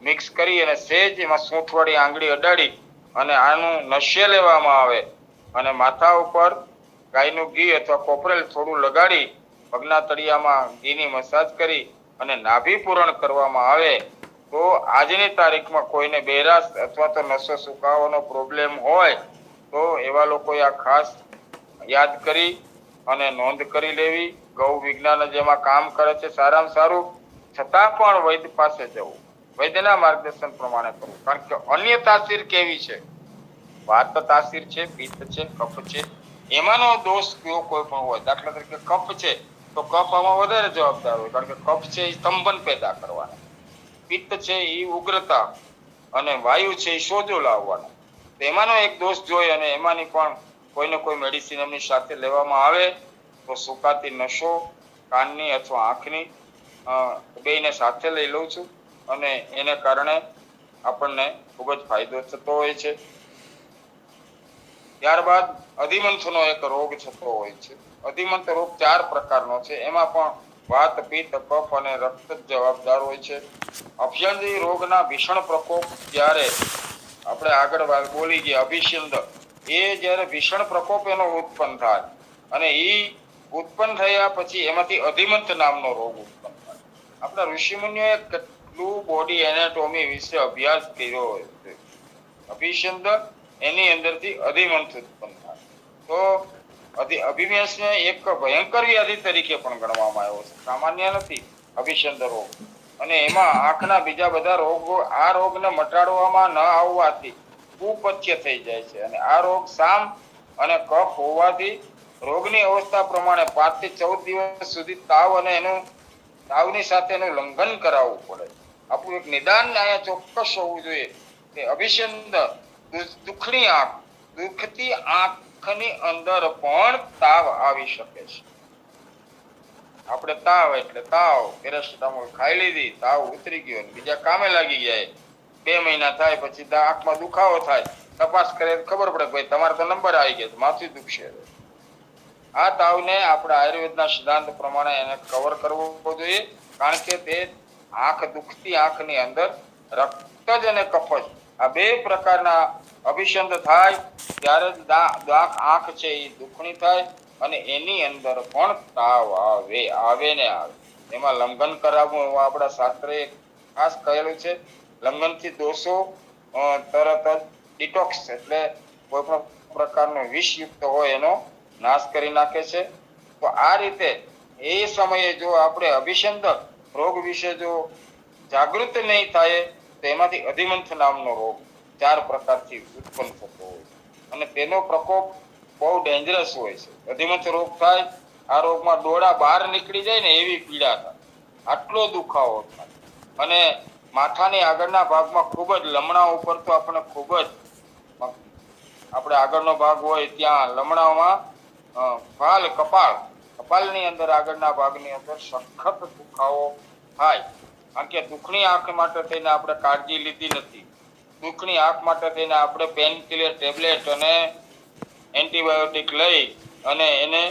[SPEAKER 2] મિક્સ કરી અને સહેજ એમાં સૂંઠવાળી આંગળી અડાડી અને આનું નશ્ય લેવામાં આવે અને માથા ઉપર ગાયનું ઘી અથવા કોપરેલ થોડું લગાડી પગના તળિયામાં ઘીની મસાજ કરી અને નાભી પૂરણ કરવામાં આવે તો આજની તારીખમાં કોઈને બેરાસ અથવા તો નસો સુકાવાનો પ્રોબ્લેમ હોય તો એવા લોકોએ આ ખાસ યાદ કરી અને નોંધ કરી લેવી. ગૌ વિજ્ઞાન જેમાં કામ કરે છે સારામાં સારું, છતાં પણ વૈદ્ય પાસે જવું, વૈદ્યના માર્ગદર્શન પ્રમાણે કરવું. કારણ કે અન્ય તાસીર કેવી છે, વાત તાસીર છે, પિત્ત છે, કફ છે, એમાંનો દોષ કયો કોઈ પણ હોય. દાખલા તરીકે કફ છે તો કફ આમાં વધારે જવાબદાર હોય, કારણ કે કફ છે એ સ્તંભન પેદા કરવાના, પિત્ત છે એ ઉગ્રતા અને વાયુ છે એ સોજો લાવવાનો. એમાંનો એક દોષ જોઈ અને એમાંની પણ કોઈને કોઈ મેડિસિન એમની સાથે લેવામાં આવે તો સુકાતી નસો કાનની અથવા આંખની બેયને સાથે લઈ લઉં છું અને એને કારણે આપણને ખૂબ જ ફાયદો થતો હોય છે. ત્યારબાદ અધિમંથનો એક રોગ થતો હોય છે. અધિમંથ રોગ 4 પ્રકારનો છે, એમાં પણ વાત, પિત્ત, કફ અને રક્ત જવાબદાર હોય છે. અભિસંધિ રોગના ભીષણ પ્રકોપ જ્યારે આપણે આગળ બોલી ગયા અભિસંધ, એ જ્યારે ભીષણ પ્રકોપ એનો ઉત્પન્ન થાય અને એ ઉત્પન્ન થયા પછી એમાંથી અધિમંથ નામનો રોગ ઉત્પન્ન થાય. આપણા ઋષિમુનિઓએ કેટલું બોડી એનાટોમી વિશે અભ્યાસ કર્યો હોય છે. અભિસંધ એની અંદરથી અધિમંથ ઉત્પન્ન થાય તો અભિમેશને એક ભયંકર વ્યાધિ તરીકે પણ ગણવામાં આવ્યો છે, સામાન્ય નથી અભિસંધ રોગ. અને એમાં આંખના બીજા બધા રોગો આ રોગને મટાડવામાં ન આવવાથી કુપથ્ય થઈ જાય છે. અને આ રોગ સામ અને કફ હોવાથી રોગની અવસ્થા પ્રમાણે 5 થી 14 દિવસ સુધી તાવ અને એનું તાવની સાથે એનું લંઘન કરાવવું પડે. આપણું એક નિદાન અહીંયા ચોક્કસ હોવું જોઈએ કે અભિસંધ દુખતી આંખની અંદર પણ તાવ આવી શકે છે. આપણે તાવ એટલે તાવ, પેરાસિટામોલ ખાઈ લીધી, તાવ ઉતરી ગયો, બીજા કામે લાગી જાય. 2 મહિના થાય પછી આંખમાં દુખાવો થાય, તપાસ કરે ખબર પડે ભાઈ તમારે તો નંબર આવી ગયો, માથું દુખશે. આ તાવને આપણા આયુર્વેદના સિદ્ધાંત પ્રમાણે એને કવર કરવો જોઈએ, કારણ કે તે દુખતી આંખની અંદર રક્ત જ અને કફ જ આ 2 પ્રકારના અભિસંધ થાય ત્યારે જ આંખ છે એ દુખણી થાય અને એની અંદર પણ તાવ આવે. એમાં લંઘન કરાવવું આપણા શાસ્ત્રએ ખાસ કહેલું છે. લંઘનથી દોષો તરત જ ડિટોક્સ એટલે કોઈ પણ પ્રકારનો વિષયુક્ત હોય એનો નાશ કરી નાખે છે. તો આ રીતે એ સમયે જો આપણે અભિસંધ રોગ વિશે જો જાગૃત નહીં થાય તો એમાંથી અધિમંથ નામનો રોગ 4 પ્રકારથી ઉત્પન્ન થતો હોય. અને તેનો પ્રકોપ બહુ ડેન્જરસ હોય છે. અધિમંત રોગ થાય, આ રોગમાં ડોળા બહાર નીકળી જાય ને એવી પીડા થાય, આટલો દુખાવો થાય. અને માથાની આગળના ભાગમાં ખૂબ જ લમણા ઉપર તો આપણે ખૂબ જ આપણે આગળનો ભાગ હોય ત્યાં લમણામાં કપાળની અંદર આગળના ભાગની અંદર સખત દુખાવો થાય. કારણ કે દુખણી આંખ માટે થઈને આપણે કાળજી લીધી નથી. દુખણી આંખ માટે થઈને આપણે પેન કિલર ટેબ્લેટ અને એન્ટીબાયોટિક લઈ અને એને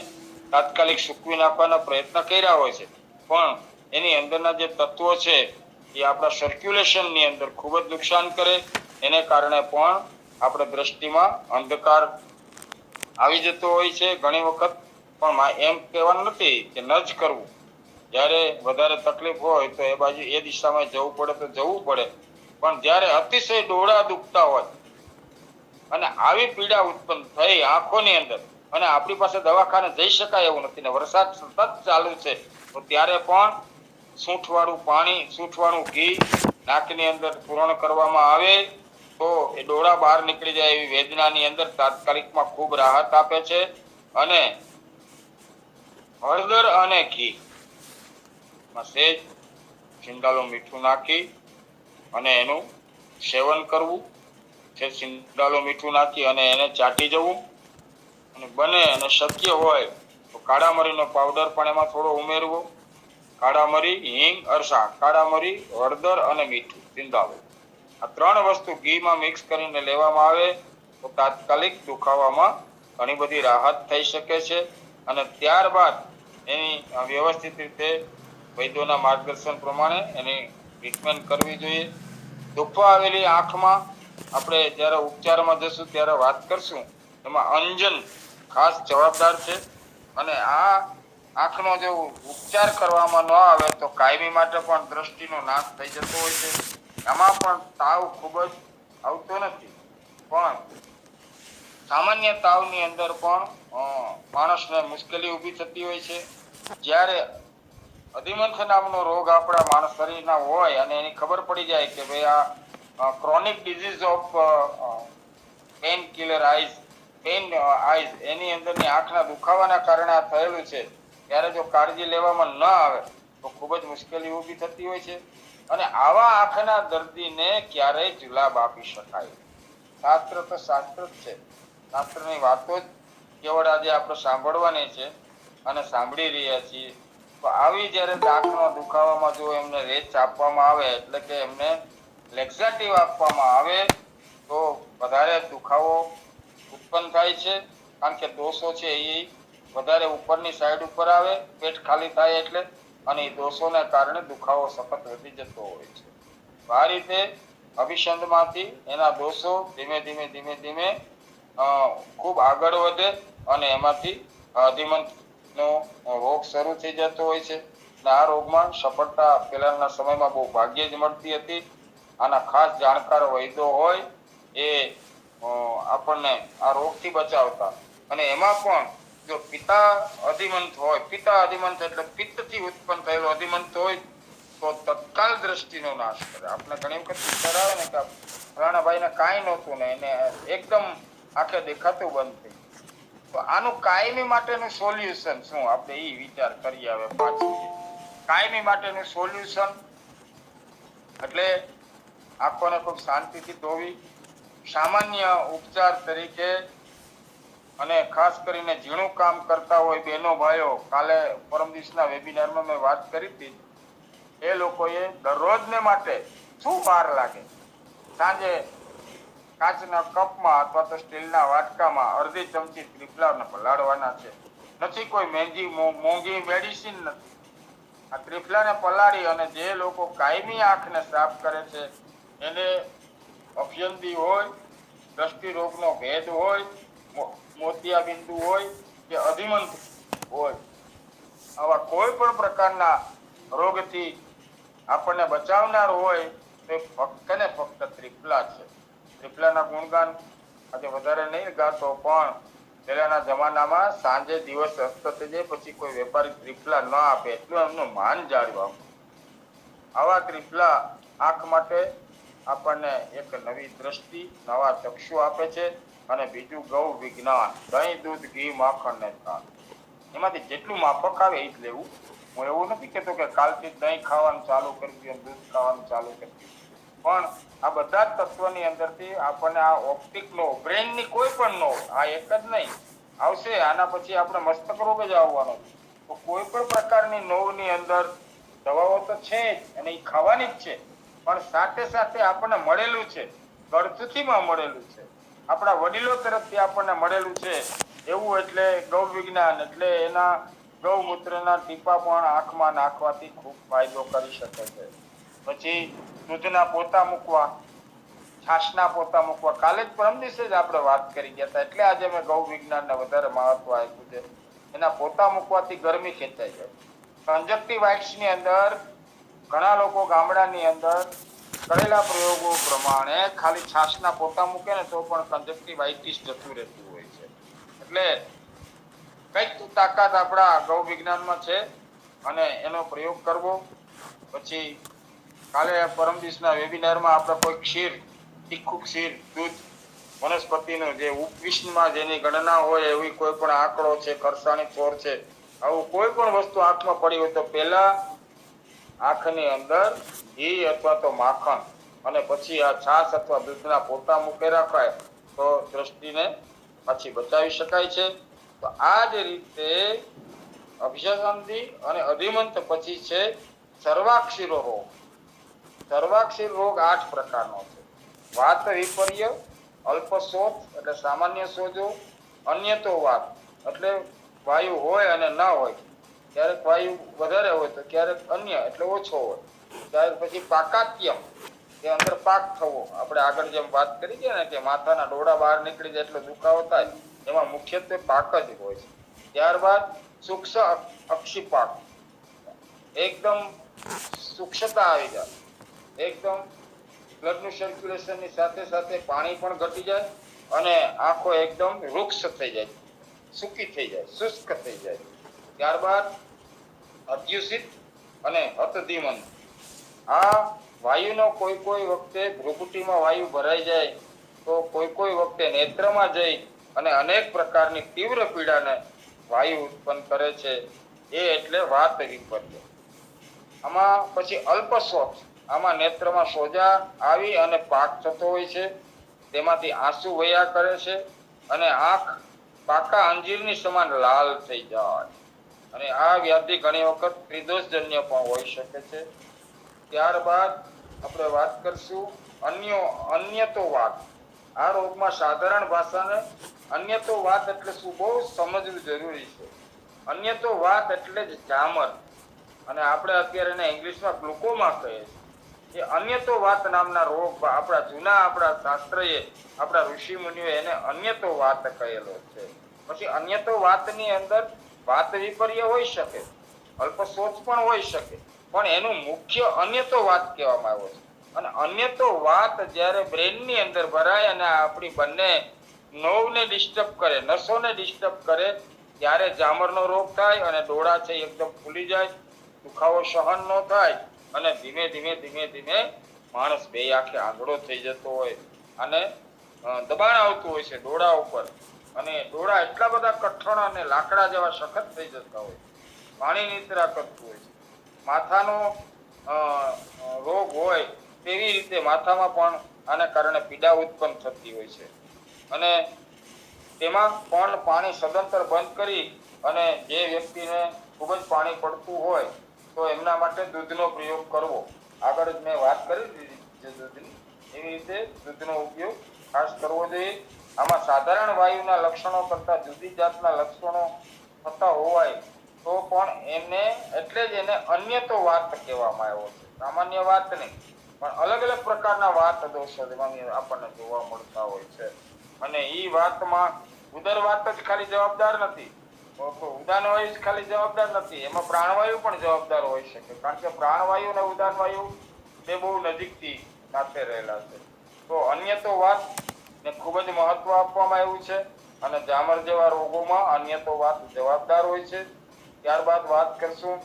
[SPEAKER 2] તાત્કાલિક સૂકવી નાખવાના પ્રયત્ન કર્યા હોય છે, પણ એની અંદરના જે તત્વો છે એ આપણા સર્ક્યુલેશનની અંદર ખૂબ જ નુકસાન કરે. એને કારણે પણ આપણે દ્રષ્ટિમાં અંધકાર આવી જતો હોય છે ઘણી વખત. પણ એમ કહેવાનું નથી કે ન જ કરવું. જ્યારે વધારે તકલીફ હોય તો એ બાજુ એ દિશામાં જવું પડે તો જવું પડે, પણ જ્યારે અતિશય ડોળા દુખતા હોય અને આવી પીડા ઉત્પન્ન થઈ આંખોની અંદર અને આપણી પાસે દવાખાને જઈ શકાય એવું નથી ને વરસાદ સતત ચાલુ છે, તો ત્યારે પણ સૂંઠવાળું પાણી, સૂંઠવાળું ઘી નાકની અંદર પૂરણ કરવામાં આવે તો એ ડોળા બહાર નીકળી જાય એવી વેદનાની અંદર તાત્કાલિકમાં ખૂબ રાહત આપે છે. અને હળદર અને ઘી સેજ સિંગાલું મીઠું નાખી અને એનું સેવન કરવું. સિંગાલું મીઠું નાખી અને એને ચાટી જવું. અને બને અને શક્ય હોય તો કાળા મરીનો પાવડર પણ એમાં થોડો ઉમેરવો. કાળા મરી, હિંગ, અરસા, કાળા મરી, હળદર અને મીઠું, સિંગાલું, આ 3 વસ્તુ ઘીમાં મિક્સ કરીને લેવામાં આવે તો તાત્કાલિક દુખાવામાં ઘણી બધી રાહત થઈ શકે છે. અને ત્યારબાદ એની વ્યવસ્થિત રીતે વૈદ્યોના માર્ગદર્શન પ્રમાણે એની ટ્રીટમેન્ટ કરવી જોઈએ. દુખવા આવેલી આંખમાં આપણે જ્યારે ઉપચારમાં જશું ત્યારે વાત કરશું. એમાં અંજન ખાસ જવાબદાર છે. અને આ આંખનો જો ઉપચાર કરવામાં ન આવે તો કાયમી માટે પણ દ્રષ્ટિનો નાશ થઈ જતો હોય છે. એમાં પણ તાવ ખૂબ જ આવતો નથી, પણ સામાન્ય તાવની અંદર પણ માણસને મુશ્કેલી ઊભી થતી હોય છે. જ્યારે અધિમંથ નામનો રોગ આપણા માણસ શરીરના હોય અને એની ખબર પડી જાય કે ભાઈ આ chronic disease of painkiller eyes, એની અંદરની આંખના દુખાવાના કારણે આ થયેલું છે, ત્યારે જો કાળજી લેવામાં ન આવે તો ખૂબ જ મુશ્કેલી ઊભી થતી હોય છે. અને આવા આંખના દર્દીને ક્યારેય જુલાબ આપી શકાય. શાસ્ત્ર તો શાસ્ત્ર જ છે. શાસ્ત્રની વાતો જ કેવળ આજે આપણે સાંભળવાની છે અને સાંભળી રહ્યા છીએ. તો આવી જ્યારે આંખનો દુખાવામાં જો એમને રેચ આપવામાં આવે, એટલે કે એમને લેક્ઝેટિવ આપવામાં આવે તો વધારે દુખાવો ઉત્પન્ન થાય છે. કારણ કે દોષો છે એ વધારે ઉપરની સાઈડ ઉપર આવે પેટ ખાલી થાય એટલે, અને એ દોષોને કારણે દુખાવો સખત વધી જતો હોય છે. આ રીતે અભિસંધમાંથી એના દોષો ધીમે ધીમે ખૂબ આગળ વધે અને એમાંથી અધિમંતનો રોગ શરૂ થઈ જતો હોય છે. અને આ રોગમાં સફળતા પહેલાના સમયમાં બહુ ભાગ્યે જ મળતી હતી. આના ખાસ જાણકાર વૈદ્યો હોય એ આપણને આ રોગથી બચાવતા. અને એમાં પણ જો પિતા અધિમંત એટલે પિત્તથી ઉત્પન્ન થયેલો અધિમંત હોય તો તત્કાલ દ્રષ્ટિનો નાશ કરે. આપણે ઘણી વખત વિચાર આવે ને કે ફલાણા ભાઈને કાંઈ નહોતું ને એને એકદમ આંખે દેખાતું બંધ થઈ. તો આનું કાયમી માટેનું સોલ્યુશન શું, આપણે એ વિચાર કરીએ હવે પાછું. કાયમી માટેનું સોલ્યુશન એટલે આંખોને ખૂબ શાંતિથી ધોવી. સામાન્ય ઉપચાર તરીકે અને ખાસ કરીને ઝીણું કામ કરતા હોય બહેનો ભાઈઓ, કાલે પરમ દિવસના વેબિનારમાં મેં વાત કરી હતી, એ લોકોએ દરરોજને માટે શું વાર લાગે, સાંજે કાચના કપમાં અથવા તો સ્ટીલના વાટકામાં અડધી ચમચી ત્રિફલાને પલાળવાના છે. નથી કોઈ મોંઘી મેડિસિન નથી. આ ત્રિફલાને પલાળી અને જે લોકો કાયમી આંખને સાફ કરે છે એને અફયંદી હોય, દ્રષ્ટિ રોગનો ભેદ હોય, મોતિયા બિંદુ હોય કે અધિમંત હોય, આવા કોઈ પણ પ્રકારના રોગથી આપણને બચાવનાર હોય તો ફક્ત ને ફક્ત ત્રિફલા છે. ત્રિફલાના ગુણગાન આજે વધારે નહીં ગાતો, પણ પહેલાના જમાનામાં સાંજે દિવસ અસ્ત થઈ જાય પછી કોઈ વેપારી ત્રિફલા ન આપે એટલું એમનું માન જાળવા. આવા ત્રિફલા આંખ માટે આપણને એક નવી દ્રષ્ટિ, નવા ચક્ષુ આપે છે. અને બીજું ગૌ વિજ્ઞાન, દહીં, દૂધ, ઘી, માખણ ને છાશ. એમાંથી જેટલું માફક આવે એ જ લેવું. હું એવું નથી કહેતો કે કાલથી દહીં ખાવાનું ચાલુ કરી દઉં, દૂધ ખાવાનું ચાલુ કરી દઉં. પણ આ બધા જ તત્વની અંદરથી આપણને આ ઓપ્ટિક નો, બ્રેનની કોઈ પણ નો, આ એક જ નહીં આવશે. આના પછી આપણે મસ્તક રોગ જ આવવાનો. તો કોઈ પણ પ્રકારની નોવની અંદર દવાઓ તો છે જ અને એ ખાવાની જ છે, પણ સાથે સાથે આપણને મળેલું છે, ગળથુથીમાં મળેલું છે, આપણા વડીલો તરફથી આપણને મળેલું છે એવું. એટલે ગૌ વિજ્ઞાન એટલે એના ગૌમૂત્રના ટીપા પણ આંખમાં નાખવાથી ખૂબ ફાયદો કરી શકે છે. પછી દૂધના પોતા મૂકવા, છાશના પોતા મૂકવા. કાલે જ પરમ દિવસે જ આપણે વાત કરી ગયા હતા, એટલે આજે મેં ગૌ વિજ્ઞાનને વધારે મહત્વ આપ્યું છે. એના પોતા મૂકવાથી ગરમી ખેંચાઈ જાય. કંજક્ટિવાઇટ્સ ની અંદર ઘણા લોકો ગામડાની અંદર કરેલા પ્રયોગો પ્રમાણે ખાલી છાશના પોતા મૂકે ને તો પણ કંજક્ટિવાઇટિસ જતું રહેતું હોય છે. એટલે કઈક તો તાકાત આપણા ગૌ વિજ્ઞાનમાં છે અને એનો પ્રયોગ કરવો. પછી કાલે પરમ દિવસના વેબિનારમાં આપણે કોઈ ક્ષીર, તીખું ક્ષીર, દૂધ, વનસ્પતિનું જે ઉપવિષ્ણમાં જેની ગણના હોય એવી કોઈ પણ આંકડો છે, ખરસાણી છોડ છે, આવું કોઈ પણ વસ્તુ આંખમાં પડી હોય તો પહેલા આંખની અંદર ઘી અથવા તો માખણ અને પછી આ છાશ અથવા દૂધના પોતા મૂકી રખાય તો દ્રષ્ટિને પાછી બચાવી શકાય છે. તો આ જ રીતે અભિસંધિ અને અધિમંત પછી છે સર્વાક્ષીરો રોગ. સર્વાક્ષીર રોગ 8 પ્રકારનો છે. વાત વિપર્ય, અલ્પશોચ એટલે સામાન્ય સોજો, અન્યતો વાત એટલે વાયુ હોય અને ના હોય, ક્યારેક વાયુ વધારે હોય તો ક્યારેક અન્ય એટલે ઓછો હોય. ત્યાર પછી પાકાત્યમ, કે અંદર પાક થવો. આપણે આગળ જેમ વાત કરી છે ને કે માથાના ડોળા બહાર નીકળી જાય એટલે દુખાવો થાય, એમાં મુખ્યત્વે પાક જ હોય છે. ત્યારબાદ સૂક્ષ્મ અક્ષિપાક, એકદમ સૂક્ષ્મતા આવી જાય, એકદમ બ્લડનું સર્ક્યુલેશનની સાથે સાથે પાણી પણ ઘટી જાય અને આંખો એકદમ વૃક્ષ થઈ જાય, સૂકી થઈ જાય, શુષ્ક થઈ જાય. ત્યારબાદ અદ્યુષિત અને અતધીમંત. આ વાયુનો કોઈ વખતે ભ્રુકુટીમાં વાયુ ભરાઈ જાય તો કોઈ વખતે નેત્રમાં જઈ અને અનેક પ્રકારની તીવ્ર પીડાને વાયુ ઉત્પન્ન કરે છે. એ એટલે વાત વિપર્ય. આમાં પછી અલ્પશોચ, આમાં નેત્રમાં સોજા આવી અને પાક થતો હોય છે, તેમાંથી આંસુ વહ્યા કરે છે અને આંખ પાકા અંજીરની સમાન લાલ થઈ જાય. અને આ વ્યાધિ ઘણી વખત ત્રિદોષજન્ય પણ હોઈ શકે છે. ત્યારબાદ આપણે વાત કરશું અન્યતો વાત. આ રોગમાં સાધારણ ભાષાને અન્યતો વાત એટલે શું બહુ સમજવું જરૂરી છે. અન્યતો વાત એટલે જ જામર, અને આપણે અત્યારે એને ઇંગ્લિશમાં ગ્લુકોમા કહીએ છીએ. એ અન્યતો વાત નામના રોગ આપણા શાસ્ત્રએ, આપણા ઋષિ મુનિઓ એને અન્યતો વાત કહેલો છે. પછી અન્યતો વાતની અંદર વાત વિપર્ય હોઈ શકે, અલ્પશોચ પણ હોઈ શકે, પણ એનું મુખ્ય અન્યતો વાત કહેવામાં આવ્યો છે. અને અન્યતો વાત જ્યારે બ્રેનની અંદર ભરાય અને આપણી બંને નર્વને ડિસ્ટર્બ કરે, નસોને ડિસ્ટર્બ કરે, ત્યારે જામરનો રોગ થાય અને ડોળા છે એકદમ ફૂલી જાય, દુખાવો સહન ન થાય અને ધીમે ધીમે માણસ બે આંખે આંધળો થઈ જતો હોય અને દબાણ આવતું હોય છે ડોળા ઉપર, અને ડોળા એટલા બધા કઠણ અને લાકડા જેવા સખત થઈ જતા હોય, પાણી નીતરા કરતું હોય છે. માથાનો રોગ હોય તેવી રીતે માથામાં પણ આને કારણે પીડા ઉત્પન્ન થતી હોય છે. અને તેમાં પણ પાણી સદંતર બંધ કરી અને જે વ્યક્તિને ખૂબ જ પાણી પડતું હોય તો એમના માટે દૂધનો પ્રયોગ કરવો. આગળ જ મેં વાત કરી દીધી છે દૂધની, એવી રીતે દૂધનો ઉપયોગ ખાસ કરવો જોઈએ. આમાં સાધારણ વાયુના લક્ષણો કરતા જુદી જાતના લક્ષણો થતા હોવાય તો પણ એને અન્યતો વાત કહેવામાં આવ્યો છે. સામાન્ય વાત નહીં, પણ અલગ અલગ પ્રકારના વાત દોષો આપણને જોવા મળતા હોય છે. અને એ વાતમાં ઉદર વાત જ ખાલી જવાબદાર નથી, ઉદાન વાયુ જ ખાલી જવાબદાર નથી, એમાં પ્રાણવાયુ પણ જવાબદાર હોઈ શકે. કારણ કે પ્રાણવાયુ અને ઉદાન વાયુ બે બહુ નજીકથી સાથે રહેલા છે. તો અન્યતો વાત ને ખૂબ જ મહત્વ આપવામાં આવ્યું છે અને જામર જેવા રોગોમાં અન્યતો વાત જવાબદાર હોય છે. ત્યારબાદ વાત કરશું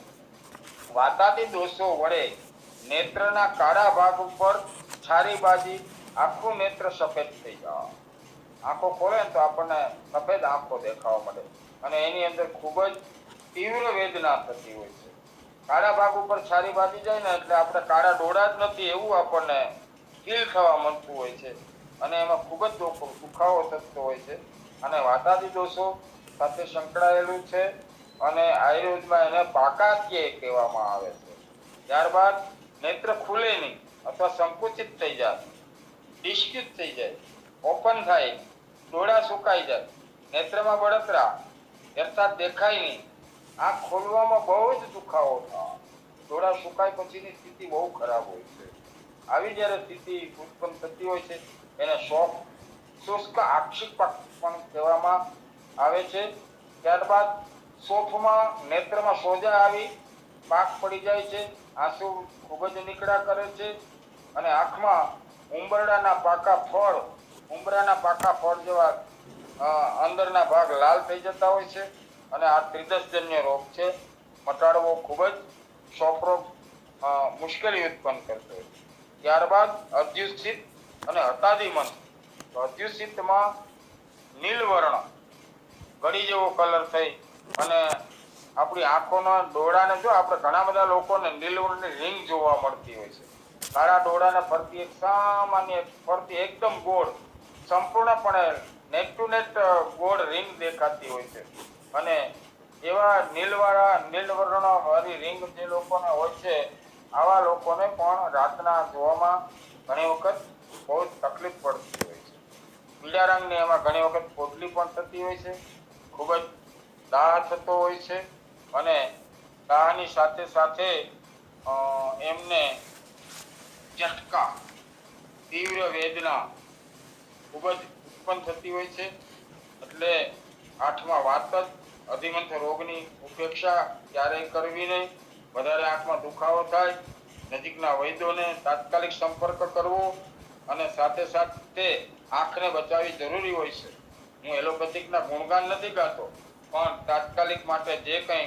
[SPEAKER 2] વાતાદી દોષો વડે નેત્રના કાળા ભાગ ઉપર છારી બાજી આખું નેત્ર સફેદ થઈ જાય. આંખો ખોલે ને તો આપણને સફેદ આંખો દેખાવા મળે અને એની અંદર ખૂબ જ તીવ્ર વેદના થતી હોય છે. કાળા ભાગ ઉપર છારી બાજી જાય ને એટલે આપણે કાળા ડોળા જ નથી એવું આપણને ફીલ થવા મળતું હોય છે અને એમાં ખૂબ જ દુખાવો થતો હોય છે અને વાતાદી દોષો સાથે સંકળાયેલું છે અને આયુર્વેદમાં એને બાકાત્ય કહેવામાં આવે છે. ત્યારબાદ નેત્ર ખુલે નહીં અથવા સંકુચિત થઈ જાય, ડિસ્ક્યુટ થઈ જાય, ઓપન થાય, ડોળા સુકાઈ જાય, નેત્રમાં બળતરા અર્થાત દેખાય નહીં, આંખ ખોલવામાં બહુ જ દુખાવો થાય, ડોળા સુકાય પછીની સ્થિતિ બહુ ખરાબ હોય છે. આવી જ્યારે સ્થિતિ ઉત્પન્ન થતી હોય છે એને શુષ્ક આક્ષિપક પણ કહેવામાં આવે છે. ત્યારબાદ શોફમાં નેત્રમાં સોજા આવી પાક પડી જાય છે, આંસુ ખૂબ જ નીકળ્યા કરે છે અને આંખમાં ઉંબરડાના પાકા ફળ જેવા અંદરના ભાગ લાલ થઈ જતા હોય છે અને આ ત્રિદશજન્ય રોગ છે. મટાડવો ખૂબ જ સોપરો મુશ્કેલી ઉત્પન્ન કરતો હોય. ત્યારબાદ અદ્યુષિત અને હતાદિમન. અદ્યુષિતમાં નીલવર્ણ ગળી જેવો કલર થઈ અને આપણી આંખોના ડોળાને જો આપણે ઘણા બધા લોકોને નીલવર્ણની રિંગ જોવા મળતી હોય છે. કાળા ડોળાને ફરતી એક સામાન્ય ફરતી એકદમ ગોળ સંપૂર્ણપણે નેટ ટુ નેટ ગોળ રિંગ દેખાતી હોય છે અને એવા નીલવર્ણ વાળી રિંગ જે લોકોને હોય છે આવા લોકોને પણ રાતના જોવામાં ઘણી વખત બહુ જ તકલીફ પડતી હોય છે. પીળા રંગની એમાં ઘણી વખત પોટલી પણ થતી હોય છે, ખૂબ જ દાહ થતો હોય છે અને દાહની સાથે સાથે એમને ઝટકા, તીવ્ર વેદના ખૂબ જ ઉત્પન્ન થતી હોય છે. એટલે 8મા વાત જ અધિમંથ રોગની ઉપેક્ષા ક્યારેય કરવી નહીં. વધારે આંખમાં દુખાવો થાય નજીકના વૈદ્યોને તાત્કાલિક સંપર્ક કરવો અને સાથે સાથે આંખને બચાવવી જરૂરી હોય છે. હું એલોપેથિકના ગુણગાન નથી ગાતો પણ તાત્કાલિક માટે જે કંઈ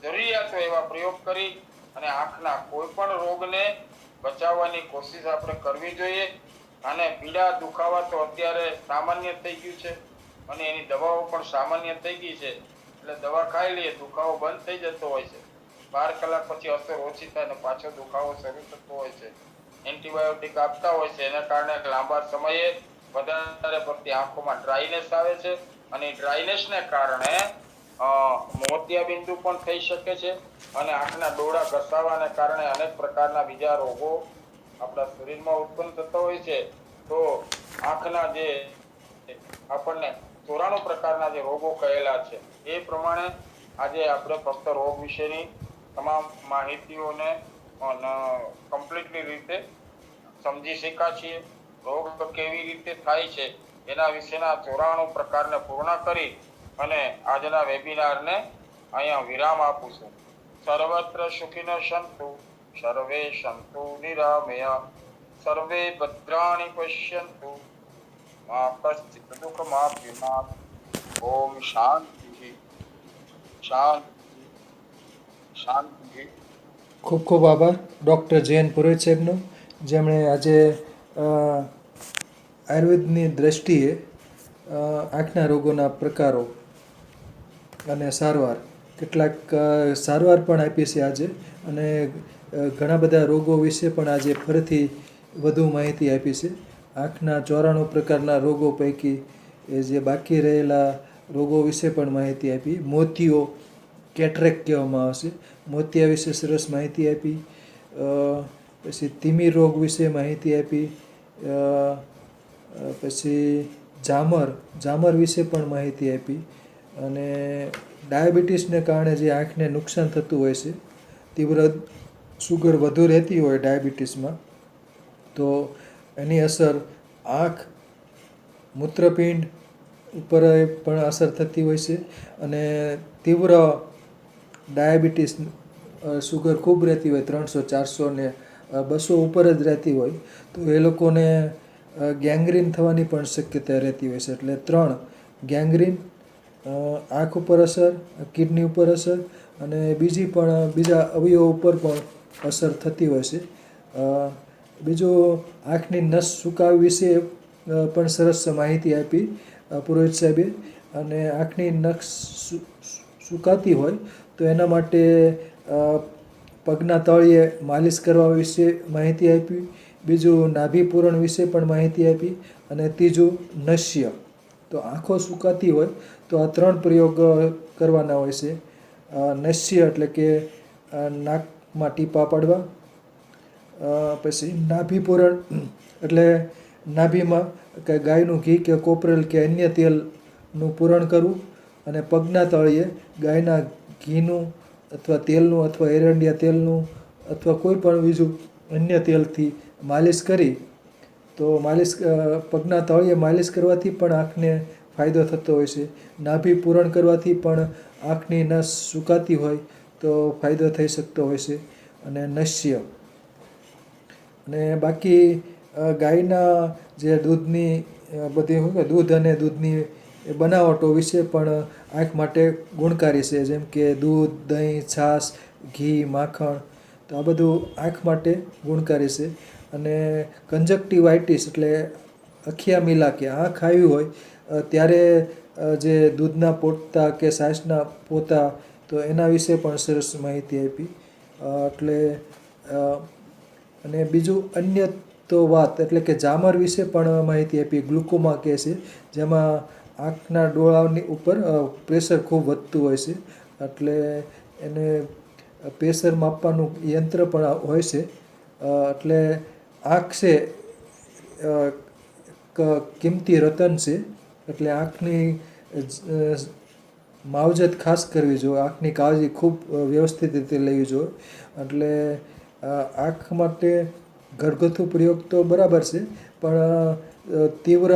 [SPEAKER 2] જરૂરિયાત હોય એવા પ્રયોગ કરી અને આંખના કોઈ પણ રોગને બચાવવાની કોશિશ આપણે કરવી જોઈએ. અને પીડા દુખાવા તો અત્યારે સામાન્ય થઈ ગયું છે અને એની દવાઓ પણ સામાન્ય થઈ ગઈ છે એટલે દવા ખાઈ લઈએ દુખાવો બંધ થઈ જતો હોય છે. 12 કલાક પછી અસર ઓછી થાય અને પાછો દુખાવો શરૂ થતો હોય છે. એન્ટીબાયોટિક આપતા હોય છે એના કારણે લાંબા સમયે વધારે પડતી આંખોમાં ડ્રાયનેસ આવે છે અને ડ્રાયનેસને કારણે મોતિયાબિંદુ પણ થઈ શકે છે અને આંખના ડોળા ઘસાવાને કારણે અનેક પ્રકારના બીજા રોગો આપણા શરીરમાં ઉત્પન્ન થતા હોય છે. તો આંખના જે આપણને 94 પ્રકારના જે રોગો કહેલા છે એ પ્રમાણે આજે આપણે ફક્ત રોગ વિશેની તમામ માહિતીઓને કમ્પ્લીટલી રીતે સમજી શક્યા છીએ. રોગ કેવી રીતે થાય છે એના વિશેના 94 પ્રકારને પૂર્ણ કરી અને આજના વેબિનારને અહીંયા વિરામ આપું છું. સર્વત્ર સુખિનઃ સંતુ સર્વે સંતુ નિરામય સર્વે ભદ્રાણિ પશ્યન્તુ મા કશ્ચિત દુઃખમાપ્નુયાત. ઓમ શાંતિ શાંતિ શાંતિ.
[SPEAKER 1] ખૂબ ખૂબ આભાર ડૉક્ટર જયંત પુરોહિત સાહેબનો, જેમણે આજે આયુર્વેદની દ્રષ્ટિએ આંખના રોગોના પ્રકારો અને કેટલાક સારવાર પણ આપી છે આજે અને ઘણા બધા રોગો વિશે પણ આજે ફરીથી વધુ માહિતી આપી છે. આંખના 94 પ્રકારના રોગો પૈકી એ જે બાકી રહેલા રોગો વિશે પણ માહિતી આપી. મોતિયો કેટરેક્ટ કહેવામાં આવશે, મોતિયા વિશે સરસ માહિતી આપી. પછી તિમિર રોગ વિશે માહિતી આપી. પછી ઝામર વિશે પણ માહિતી આપી અને ડાયાબિટીસને કારણે જે આંખને નુકસાન થતું હોય છે, તીવ્ર સુગર વધુ રહેતી હોય ડાયાબિટીસમાં તો એની અસર આંખ, મૂત્રપિંડ ઉપર પણ અસર થતી હોય છે અને તીવ્ર ડાયાબિટીસ સુગર ખૂબ રહેતી હોય 300, 400 ને 200 ઉપર જ રહેતી હોય તો એ લોકોને ગેંગ્રીન થવાની પણ શક્યતા રહેતી હોય છે. એટલે 3 ગેંગ્રીન, આંખ ઉપર અસર, કિડની ઉપર અસર અને બીજા અવયવો ઉપર પણ અસર થતી હોય છે. બીજું આંખની નસ સુકાવી વિશે પણ સરસ માહિતી આપી પુરોહિત સાહેબે. અને આંખની નખ સુકાતી હોય તો એના માટે પગના તળિયે માલિશ કરવા વિશે માહિતી આપી. બીજું નાભિપૂરણ વિશે પણ માહિતી આપી. અને ત્રીજું નશ્ય. તો આંખો સુકાતી હોય તો આ 3 પ્રયોગ કરવાના હોય છે. નશ્ય એટલે કે નાકમાં ટીપા પાડવા. પછી નાભિપૂરણ એટલે નાભિમાં કે ગાયનું ઘી કે કોપરેલ કે અન્ય તેલનું પૂરણ કરવું. અને પગના તળિયે ગાયના ઘીનું અથવા તેલનું અથવા એરંડિયા તેલનું અથવા કોઈ પણ બીજું અન્ય તેલથી માલિશ કરી તો પગના તળિયે માલિશ કરવાથી પણ આંખને ફાયદો થતો હોય છે. નાભિપૂરણ કરવાથી પણ આંખની નસ સુકાતી હોય તો ફાયદો થઈ શકતો હોય છે. અને નશ્ય અને બાકી ગાયના જે દૂધની બધી શું કે દૂધ અને દૂધની બનાવટો વિશે પણ આંખ માટે ગુણકારી છે. જેમ કે દૂધ, દહીં, છાશ, ઘી, માખણ. તો આ બધું આંખ માટે ગુણકારી છે. અને કંજક્ટિવાઇટિસ એટલે અખિયા મીલા કે આંખ આવી હોય ત્યારે જે દૂધના પોતા કે છાશના પોતા તો એના વિશે પણ સરસ માહિતી આપી. એટલે અને બીજું અન્ય તો વાત એટલે કે ઝામર વિશે પણ માહિતી આપી. ગ્લુકોમા કહે છે, જેમાં આંખના ડોળાની ઉપર પ્રેશર ખૂબ વધતું હોય છે. એટલે એને પ્રેશર માપવાનું યંત્ર પણ હોય છે. એટલે આંખ છે કિંમતી રતન છે. એટલે આંખની માવજત ખાસ કરવી જોઈએ. આંખની કાળજી ખૂબ વ્યવસ્થિત રીતે લેવી જોઈએ. એટલે આંખ માટે ઘરગથ્થુ પ્રયોગ તો બરાબર છે, પણ તીવ્ર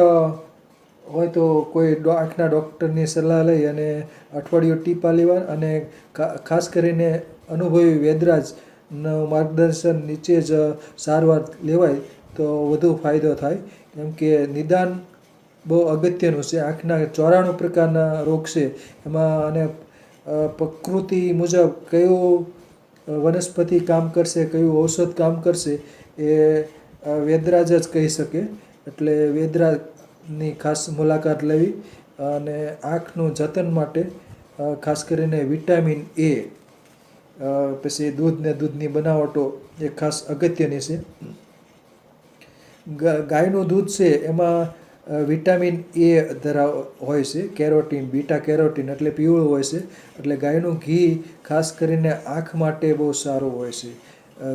[SPEAKER 1] હોય તો કોઈ આંખના ડૉક્ટરની સલાહ લઈ અને અઠવાડિયું ટીપા લેવા. અને ખાસ કરીને અનુભવી વૈદ્યરાજનું માર્ગદર્શન નીચે જ સારવાર લેવાય તો વધુ ફાયદો થાય. કેમ કે નિદાન બહુ અગત્યનું છે. આંખના 94 પ્રકારના રોગ છે. એમાં અને પ્રકૃતિ મુજબ કયું વનસ્પતિ કામ કરશે, કયું ઔષધ કામ કરશે એ વૈદ્યરાજ જ કહી શકે. એટલે વૈદ્યરાજની ખાસ મુલાકાત લેવી. અને આંખનું જતન માટે ખાસ કરીને વિટામિન એ પછી દૂધ ને દૂધની બનાવટો એ ખાસ અગત્યની છે. ગાયનું દૂધ છે એમાં વિટામિન એ હોય છે. કેરોટીન, બીટા કેરોટીન એટલે પીળું હોય છે. એટલે ગાયનું ઘી ખાસ કરીને આંખ માટે બહુ સારું હોય છે.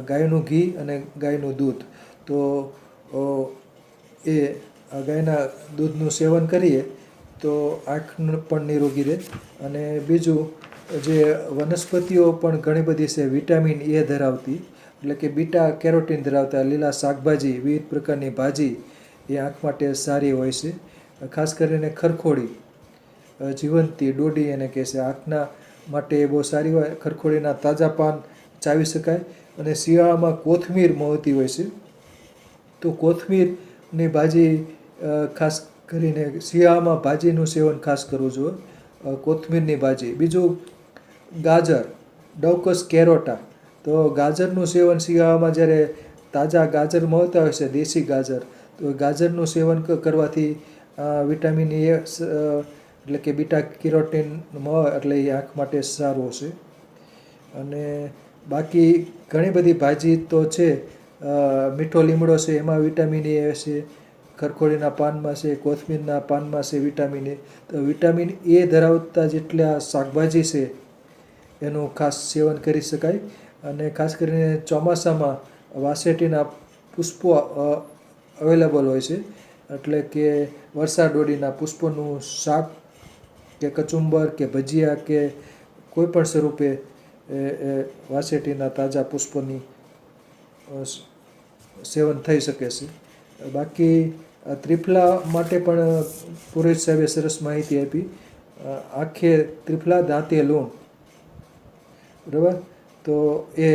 [SPEAKER 1] ગાયનું ઘી અને ગાયનું દૂધ તો એ ગાયના દૂધનું સેવન કરીએ તો આંખ પણ નિરોગી રહે. અને બીજું જે વનસ્પતિઓ પણ ઘણી બધી છે વિટામિન એ ધરાવતી એટલે કે બીટા કેરોટીન ધરાવતા લીલા શાકભાજી, વિવિધ પ્રકારની ભાજી એ આંખ માટે સારી હોય છે. ખાસ કરીને ખરખોડી, જીવંતી ડોડી એને કહે છે, આંખના માટે બહુ સારી હોય. ખરખોડીના તાજા પાન ચાવી શકાય. અને શિયાળામાં કોથમીર મળતી હોય છે તો કોથમીરની ભાજી ખાસ કરીને શિયાળામાં ભાજીનું સેવન ખાસ કરવું જોઈએ. કોથમીરની ભાજી. બીજું ગાજર, ડૌકસ કેરોટા. તો ગાજરનું સેવન શિયાળામાં જ્યારે તાજા ગાજર મળતા હોય છે, દેશી ગાજર, તો ગાજરનું સેવન કરવાથી વિટામિન એ એટલે કે બીટા કેરોટીન મળે એટલે એ આંખ માટે સારું છે. અને બાકી ઘણી બધી ભાજી તો છે. મીઠો લીમડો છે એમાં વિટામિન એ છે. ખરખોડીના પાનમાં છે, કોથમીરના પાનમાં છે વિટામિન એ. તો વિટામિન એ ધરાવતા જેટલા શાકભાજી છે એનું ખાસ સેવન કરી શકાય. અને ખાસ કરીને ચોમાસામાં વાસેટીના પુષ્પો અવેલેબલ હોય છે. એટલે કે વરસાદ ડોડીના પુષ્પોનું શાક કે કચુંબર કે ભજીયા કે કોઈ પણ સ્વરૂપે વાસેટીના તાજા પુષ્પોની સેવન થઈ શકે છે. બાકી ત્રિફલા માટે પણ પુરોહિત સાહેબે સરસ માહિતી આપી. આંખે ત્રિફલા, દાંતે લૂણ. બરાબર. તો એ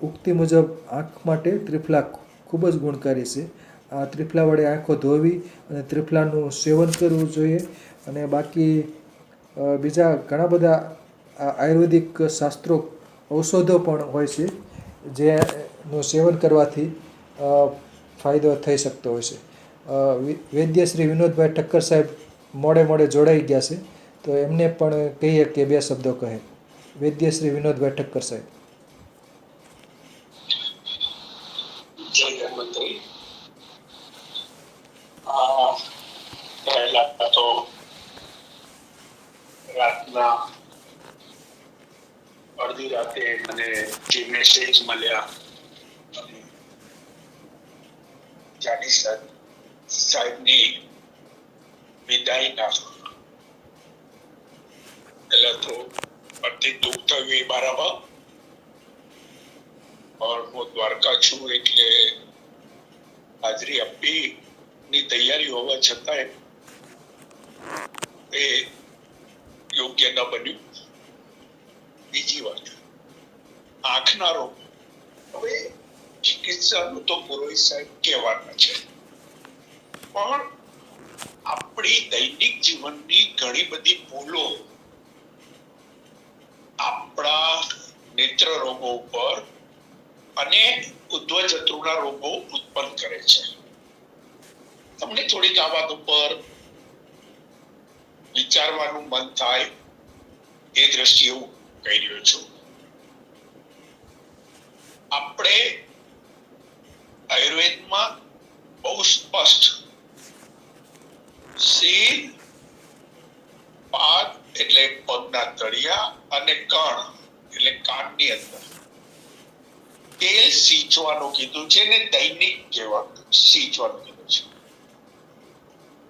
[SPEAKER 1] ઉક્તિ મુજબ આંખ માટે ત્રિફલા ખૂબ જ ગુણકારી છે. આ ત્રિફલા વડે આંખો ધોવી અને ત્રિફલાનું સેવન કરવું જોઈએ. અને બાકી બીજા ઘણા બધા આયુર્વેદિક શાસ્ત્રો ઔષધો પણ હોય છે જેનું સેવન કરવાથી ફાયદો થઈ શકતો હોય છે. વૈદ્ય શ્રી વિનોદભાઈ ઠક્કર સાહેબ મોડે જોડાઈ ગયા છે, તો એમને પણ કહીએ કે બે શબ્દો કહે. વૈદ્ય શ્રી વિનોદભાઈ ઠક્કર સાહેબ.
[SPEAKER 3] જય ધન્વંતરી. પહેલા તો રાતના અડધી રાતે મને જે મેસેજ મળ્યા જાની સાહેબની વિદાયના, પહેલા તો અતિ દુઃખ થયું એ મારામાં. પણ હું દ્વારકા છું એટલે હાજરી આપવાની તૈયારી હોવા છતાં એ યોગ્ય ન બન્યું. બીજી વાત, આંખના રોગ. હવે ચિકિત્સાનું તો પુરોહિત સાહેબ કહેવાના છે, પણ આપણી દૈનિક જીવનની ઘણી બધી ભૂલો આપણા નેત્ર રોગો ઉપર અને ઉદ્ધવજંતુના રોગો ઉત્પન્ન કરે છે. તમને થોડીક આ વાત ઉપર વિચારવાનું મન થાય એ દ્રષ્ટિએ હું કહી રહ્યો છું. આપણે આયુર્વેદમાં બહુ સ્પષ્ટ શીર, પાદ એટલે પગના તળિયા અને કણ એટલે કાનની અંદર તેલ સીંચવાનું કીધું છે ને દૈનિક જેવા સીંચવાનું કીધું છે.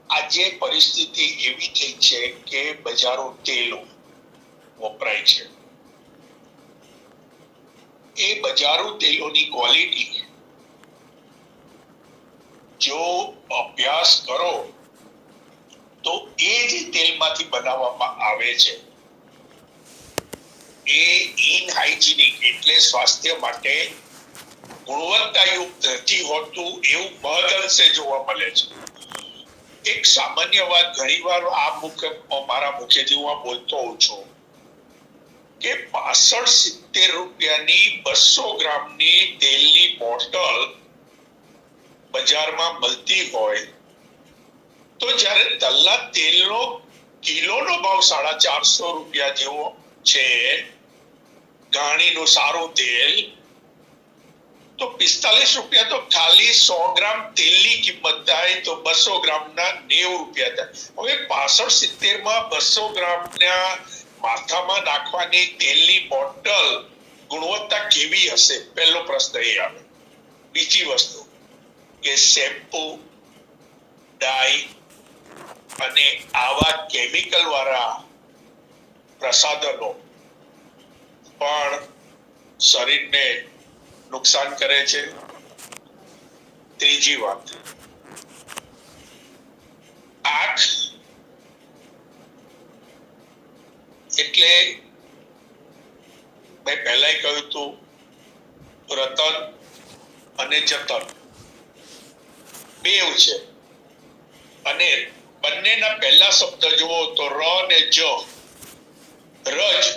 [SPEAKER 3] આજે પરિસ્થિતિ એવી થઈ છે કે બજારો તેલો વપરાય છે. એ બજારો તેલોની ક્વોલિટી જો અભ્યાસ કરો તો એ જે તેલમાંથી બનાવવામાં આવે છે એ ઇનહાઇજીનિક એટલે સ્વાસ્થ્ય માટે ગુણવત્તાયુક્ત નથી હોતું એવું મહદઅંશે જોવા મળે છે. એક સામાન્ય વાત ઘણીવાર મારા મુખેથી હું બોલતો હોઉં છું કે 65-70 રૂપિયાની 200 ગ્રામની તેલની બોટલ બજારમાં મળતી હોય તો જ્યારે તલના તેલનો કિલોનો ભાવ 450 રૂપિયા જેવો છે, ઘાણીનું સારું તેલ, તો 45 રૂપિયા તો ખાલી 100 ગ્રામ તેલની કિંમત થાય તો 200 ગ્રામના 90 રૂપિયા થાય. હવે 65-70 માં 200 ગ્રામના માથામાં નાખવાની તેલની બોટલ ગુણવત્તા કેવી હશે? પહેલો પ્રશ્ન એ આવે. બીજી વસ્તુ કે શેમ્પુ, ડાઈ અને આવા કેમિકલ વાળા પ્રસાધનો પણ શરીરને નુકસાન કરે છે. ત્રીજી વાત, આંખ એટલે મેં પહેલા કહ્યું હતું રતન અને જતન બેવ છે, અને બંનેના પહેલા શબ્દ જુઓ તો ર અને જ, રજ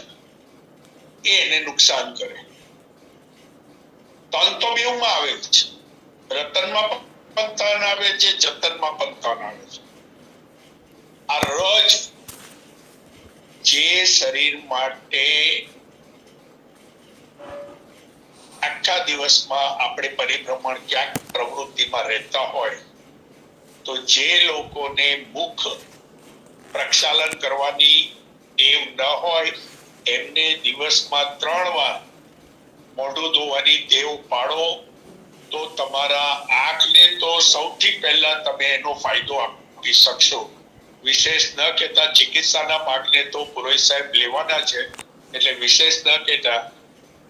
[SPEAKER 3] એ એને નુકસાન કરે. તન તો બેવમાં આવે છે, રતનમાં પણ તન આવે છે, જતનમાં પણ તન આવે છે. આ રજ જે શરીર માટે આખા દિવસમાં આપણે પરિભ્રમણ ક્યાંક પ્રવૃત્તિમાં રહેતા હોય તો જે લોકોને મુખ પ્રક્ષાલન કરવાની ટેવ ન હોય એમને દિવસમાં 3 વાર મોઢું ધોવાની ટેવ પાડો તો તમારા આંખને તો સૌથી પહેલા તમે એનો ફાયદો આપી શકશો. વિશેષ ન કહેતા ચિકિત્સાના ભાગને તો પુરોહિત સાહેબ લેવાના છે, એટલે વિશેષ ન કહેતા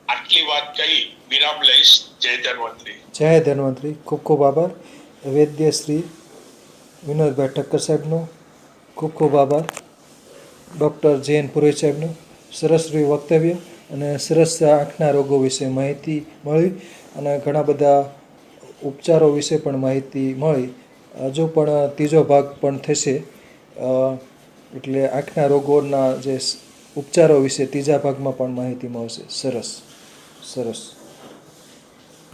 [SPEAKER 3] આટલી વાત કહી વિરામ લઈશ. જય ધન્વંતરી.
[SPEAKER 1] જય ધન્વંતરી. ખૂબ ખૂબ આભાર વૈદ્ય શ્રી વિનોદભાઈ ઠક્કર સાહેબનો. ખૂબ ખૂબ આભાર ડૉક્ટર જયંત પુરોહિત સાહેબનું. સરસ રહ્યું વક્તવ્ય અને સરસ આંખના રોગો વિશે માહિતી મળી અને ઘણા બધા ઉપચારો વિશે પણ માહિતી મળી. હજુ પણ ત્રીજો ભાગ પણ થશે, એટલે આંખના રોગોના જે ઉપચારો વિશે ત્રીજા ભાગમાં પણ માહિતી મળશે. સરસ સરસ.